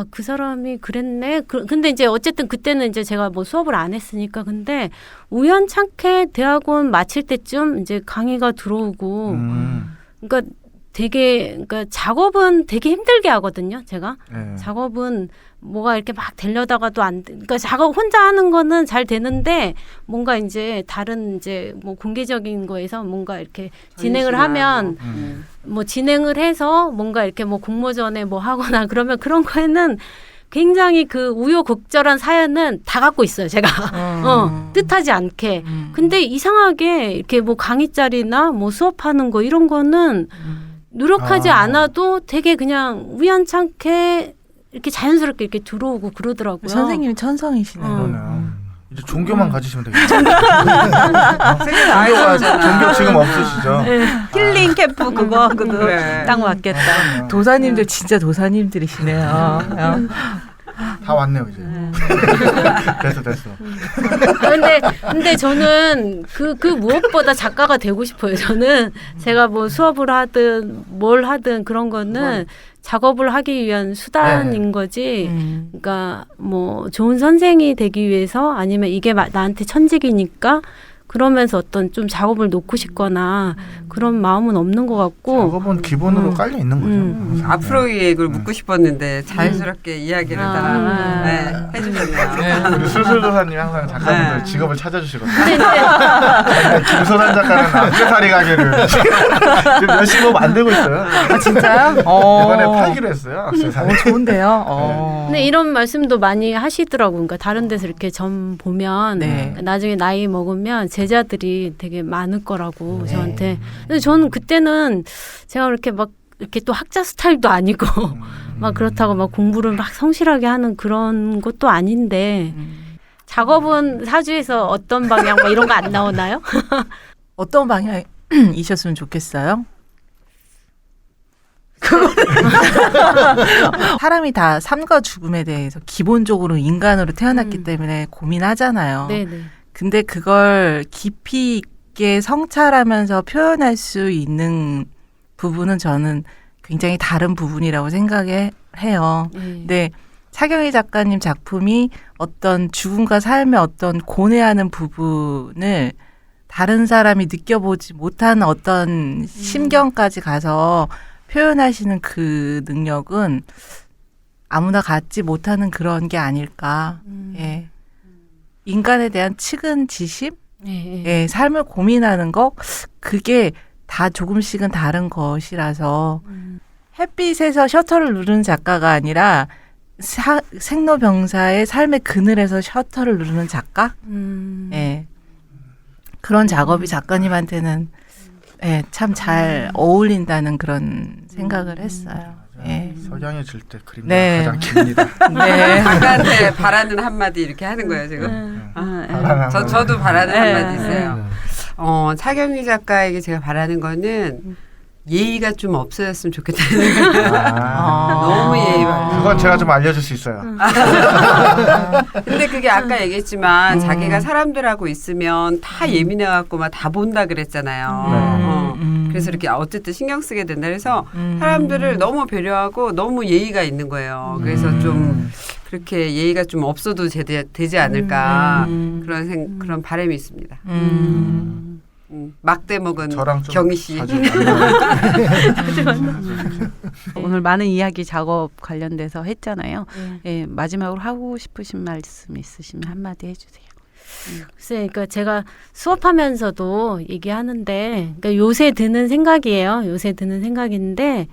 그 사람이 그랬네. 근데 이제 어쨌든 그때는 이제 제가 뭐 수업을 안 했으니까 근데 우연찮게 대학원 마칠 때쯤 이제 강의가 들어오고 그러니까 그러니까 작업은 되게 힘들게 하거든요. 제가 작업은 뭐가 이렇게 막 되려다가도 안 돼. 그러니까 작업 혼자 하는 거는 잘 되는데 뭔가 이제 다른 이제 뭐 공개적인 거에서 뭔가 이렇게 진행을 하면 뭐 진행을 해서 뭔가 이렇게 뭐 공모전에 뭐 하거나 그러면 그런 거에는 굉장히 그 우여곡절한 사연은 다 갖고 있어요, 제가. 뜻하지 않게. 근데 이상하게 이렇게 뭐 강의자리나 뭐 수업하는 거 이런 거는 노력하지 않아도 되게 그냥 우연찮게 이렇게 자연스럽게 이렇게 들어오고 그러더라고요. 선생님이 천성이시네요. 이제 종교만 가지시면 되겠네요. 종교가 종교 지금 없으시죠? 힐링 캠프 그거 그래. 딱 맞겠다. 도사님들 진짜 도사님들이시네요. 다 왔네요 이제. 됐어. 근데 저는 그 무엇보다 작가가 되고 싶어요. 저는 제가 뭐 수업을 하든 뭘 하든 그런 거는 작업을 하기 위한 수단인 거지. 그러니까 뭐 좋은 선생이 되기 위해서 아니면 이게 나한테 천직이니까 그러면서 어떤 좀 작업을 놓고 싶거나 그런 마음은 없는 것 같고. 작업은 기본으로 깔려 있는 거죠. 앞으로의 얘기를 묻고 싶었는데 자연스럽게 이야기를 다 해주셨네요. 우리 술술도사님 항상 작가분들 직업을 찾아주시거든요. 김소란 작가는 악세사리 가게를 지금 열심히 뭐 만들고 있어요. 아 진짜요? 이번에 팔기로 했어요. 악세사리. 좋은데요. 근데 이런 말씀도 많이 하시더라고요. 그러니까 다른 데서 이렇게 점 보면 나중에 나이 먹으면 제자들이 되게 많을 거라고 저한테. 근데 저는 그때는 제가 그렇게 막 이렇게 또 학자 스타일도 아니고 막 그렇다고 막 공부를 막 성실하게 하는 그런 것도 아닌데 작업은 사주에서 어떤 방향 막 이런 거 안 나오나요? 어떤 방향이셨으면 좋겠어요? 사람이 다 삶과 죽음에 대해서 기본적으로 인간으로 태어났기 때문에 고민하잖아요. 네네. 근데 그걸 깊이 있게 성찰하면서 표현할 수 있는 부분은 저는 굉장히 다른 부분이라고 생각해요. 근데 차경희 작가님 작품이 어떤 죽음과 삶의 어떤 고뇌하는 부분을 다른 사람이 느껴보지 못한 어떤 심경까지 가서 표현하시는 그 능력은 아무나 갖지 못하는 그런 게 아닐까. 예. 인간에 대한 측은지심, 예, 삶을 고민하는 거, 그게 다 조금씩은 다른 것이라서 햇빛에서 셔터를 누르는 작가가 아니라 생로병사의 삶의 그늘에서 셔터를 누르는 작가, 예, 그런 작업이 작가님한테는 예, 참 잘 어울린다는 그런 생각을 했어요. 예. 석양해질 때 그림이 가장 깁니다. 네. 작가한테 바라는 한마디 이렇게 하는 거예요 지금. 저도 바라는 한마디 있어요. 차경희 작가에게 제가 바라는 거는 예의가 좀 없어졌으면 좋겠다는 거예요. 너무 예의 바르. 그건 제가 좀 알려줄 수 있어요. 근데 그게 아까 얘기했지만 자기가 사람들하고 있으면 다 예민해갖고 막 다 본다 그랬잖아요. 그래서 이렇게 어쨌든 신경 쓰게 된다. 그래서 사람들을 너무 배려하고 너무 예의가 있는 거예요. 그래서 좀 그렇게 예의가 좀 없어도 되지 않을까 그런 바람이 있습니다. 막대 먹은 경희 씨. 오늘 많은 이야기 작업 관련돼서 했잖아요. 예, 마지막으로 하고 싶으신 말씀 있으시면 한마디 해주세요. 글쎄, 그러니까 제가 수업하면서도 얘기하는데, 그러니까 요새 드는 생각이에요. 요새 드는 생각인데,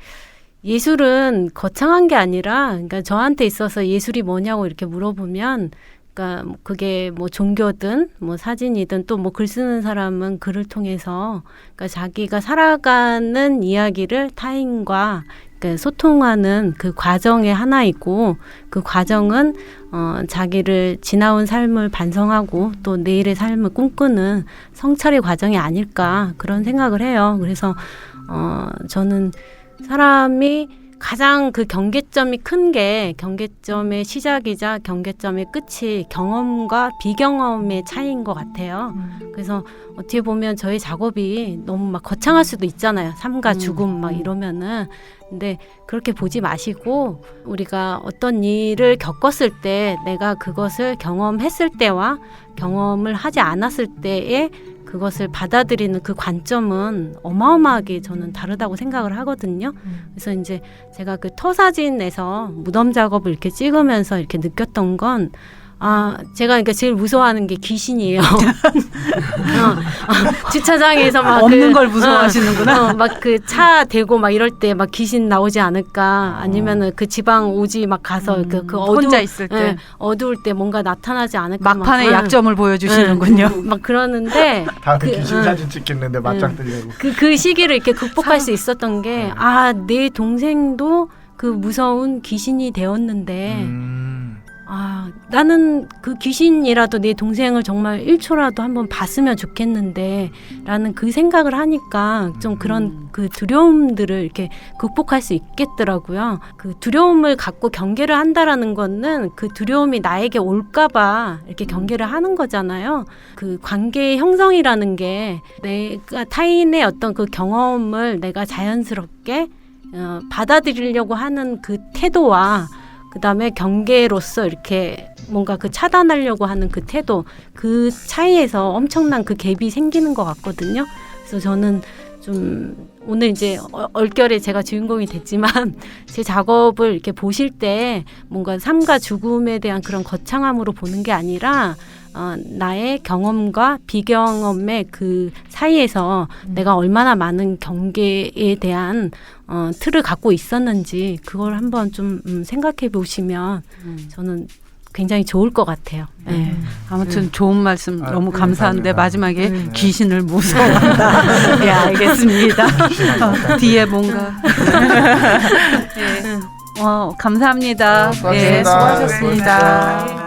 예술은 거창한 게 아니라, 그러니까 저한테 있어서 예술이 뭐냐고 이렇게 물어보면, 그러니까 뭐 그게 뭐 종교든 뭐 사진이든 또 뭐 글 쓰는 사람은 글을 통해서 그러니까 자기가 살아가는 이야기를 타인과 그러니까 소통하는 그 과정의 하나이고 그 과정은 자기를 지나온 삶을 반성하고 또 내일의 삶을 꿈꾸는 성찰의 과정이 아닐까 그런 생각을 해요. 그래서 저는 사람이 가장 그 경계점이 큰 게 경계점의 시작이자 경계점의 끝이 경험과 비경험의 차이인 것 같아요. 그래서 어떻게 보면 저희 작업이 너무 막 거창할 수도 있잖아요. 삶과 죽음 막 이러면은. 근데 그렇게 보지 마시고 우리가 어떤 일을 겪었을 때 내가 그것을 경험했을 때와 경험을 하지 않았을 때의 그것을 받아들이는 그 관점은 어마어마하게 저는 다르다고 생각을 하거든요. 그래서 이제 제가 그 터사진에서 무덤 작업을 이렇게 찍으면서 이렇게 느꼈던 건 제가 그러니까 제일 무서워하는 게 귀신이에요. 주차장에서 막 없는 걸 무서워하시는구나. 막 그 차 대고 막 이럴 때 막 귀신 나오지 않을까, 아니면은 그 지방 오지 막 가서 그 혼자 있을 때 어두울 때 뭔가 나타나지 않을까. 막판에 약점을 보여주시는군요. 막 그러는데 다음에 귀신 사진 찍겠는데 맞짱 뜨려고. 그 시기를 이렇게 극복할 수 있었던 게 내 동생도 그 무서운 귀신이 되었는데. 나는 그 귀신이라도 내 동생을 정말 1초라도 한번 봤으면 좋겠는데 라는 그 생각을 하니까 좀 그런 그 두려움들을 이렇게 극복할 수 있겠더라고요. 그 두려움을 갖고 경계를 한다라는 거는 그 두려움이 나에게 올까봐 이렇게 경계를 하는 거잖아요. 그 관계의 형성이라는 게 내가 타인의 어떤 그 경험을 내가 자연스럽게 받아들이려고 하는 그 태도와 그다음에 경계로서 이렇게 뭔가 그 차단하려고 하는 그 태도, 그 차이에서 엄청난 그 갭이 생기는 것 같거든요. 그래서 저는 좀 오늘 이제 얼결에 제가 주인공이 됐지만 제 작업을 이렇게 보실 때 뭔가 삶과 죽음에 대한 그런 거창함으로 보는 게 아니라 나의 경험과 비경험의 그 사이에서 내가 얼마나 많은 경계에 대한 틀을 갖고 있었는지 그걸 한번 좀 생각해 보시면 저는 굉장히 좋을 것 같아요. 네. 아무튼 좋은 말씀 너무 감사한데 감사합니다. 마지막에 귀신을 무서워한다. 네, 알겠습니다. 뒤에 뭔가. 네. 감사합니다. 수고하셨습니다. 수고하셨습니다.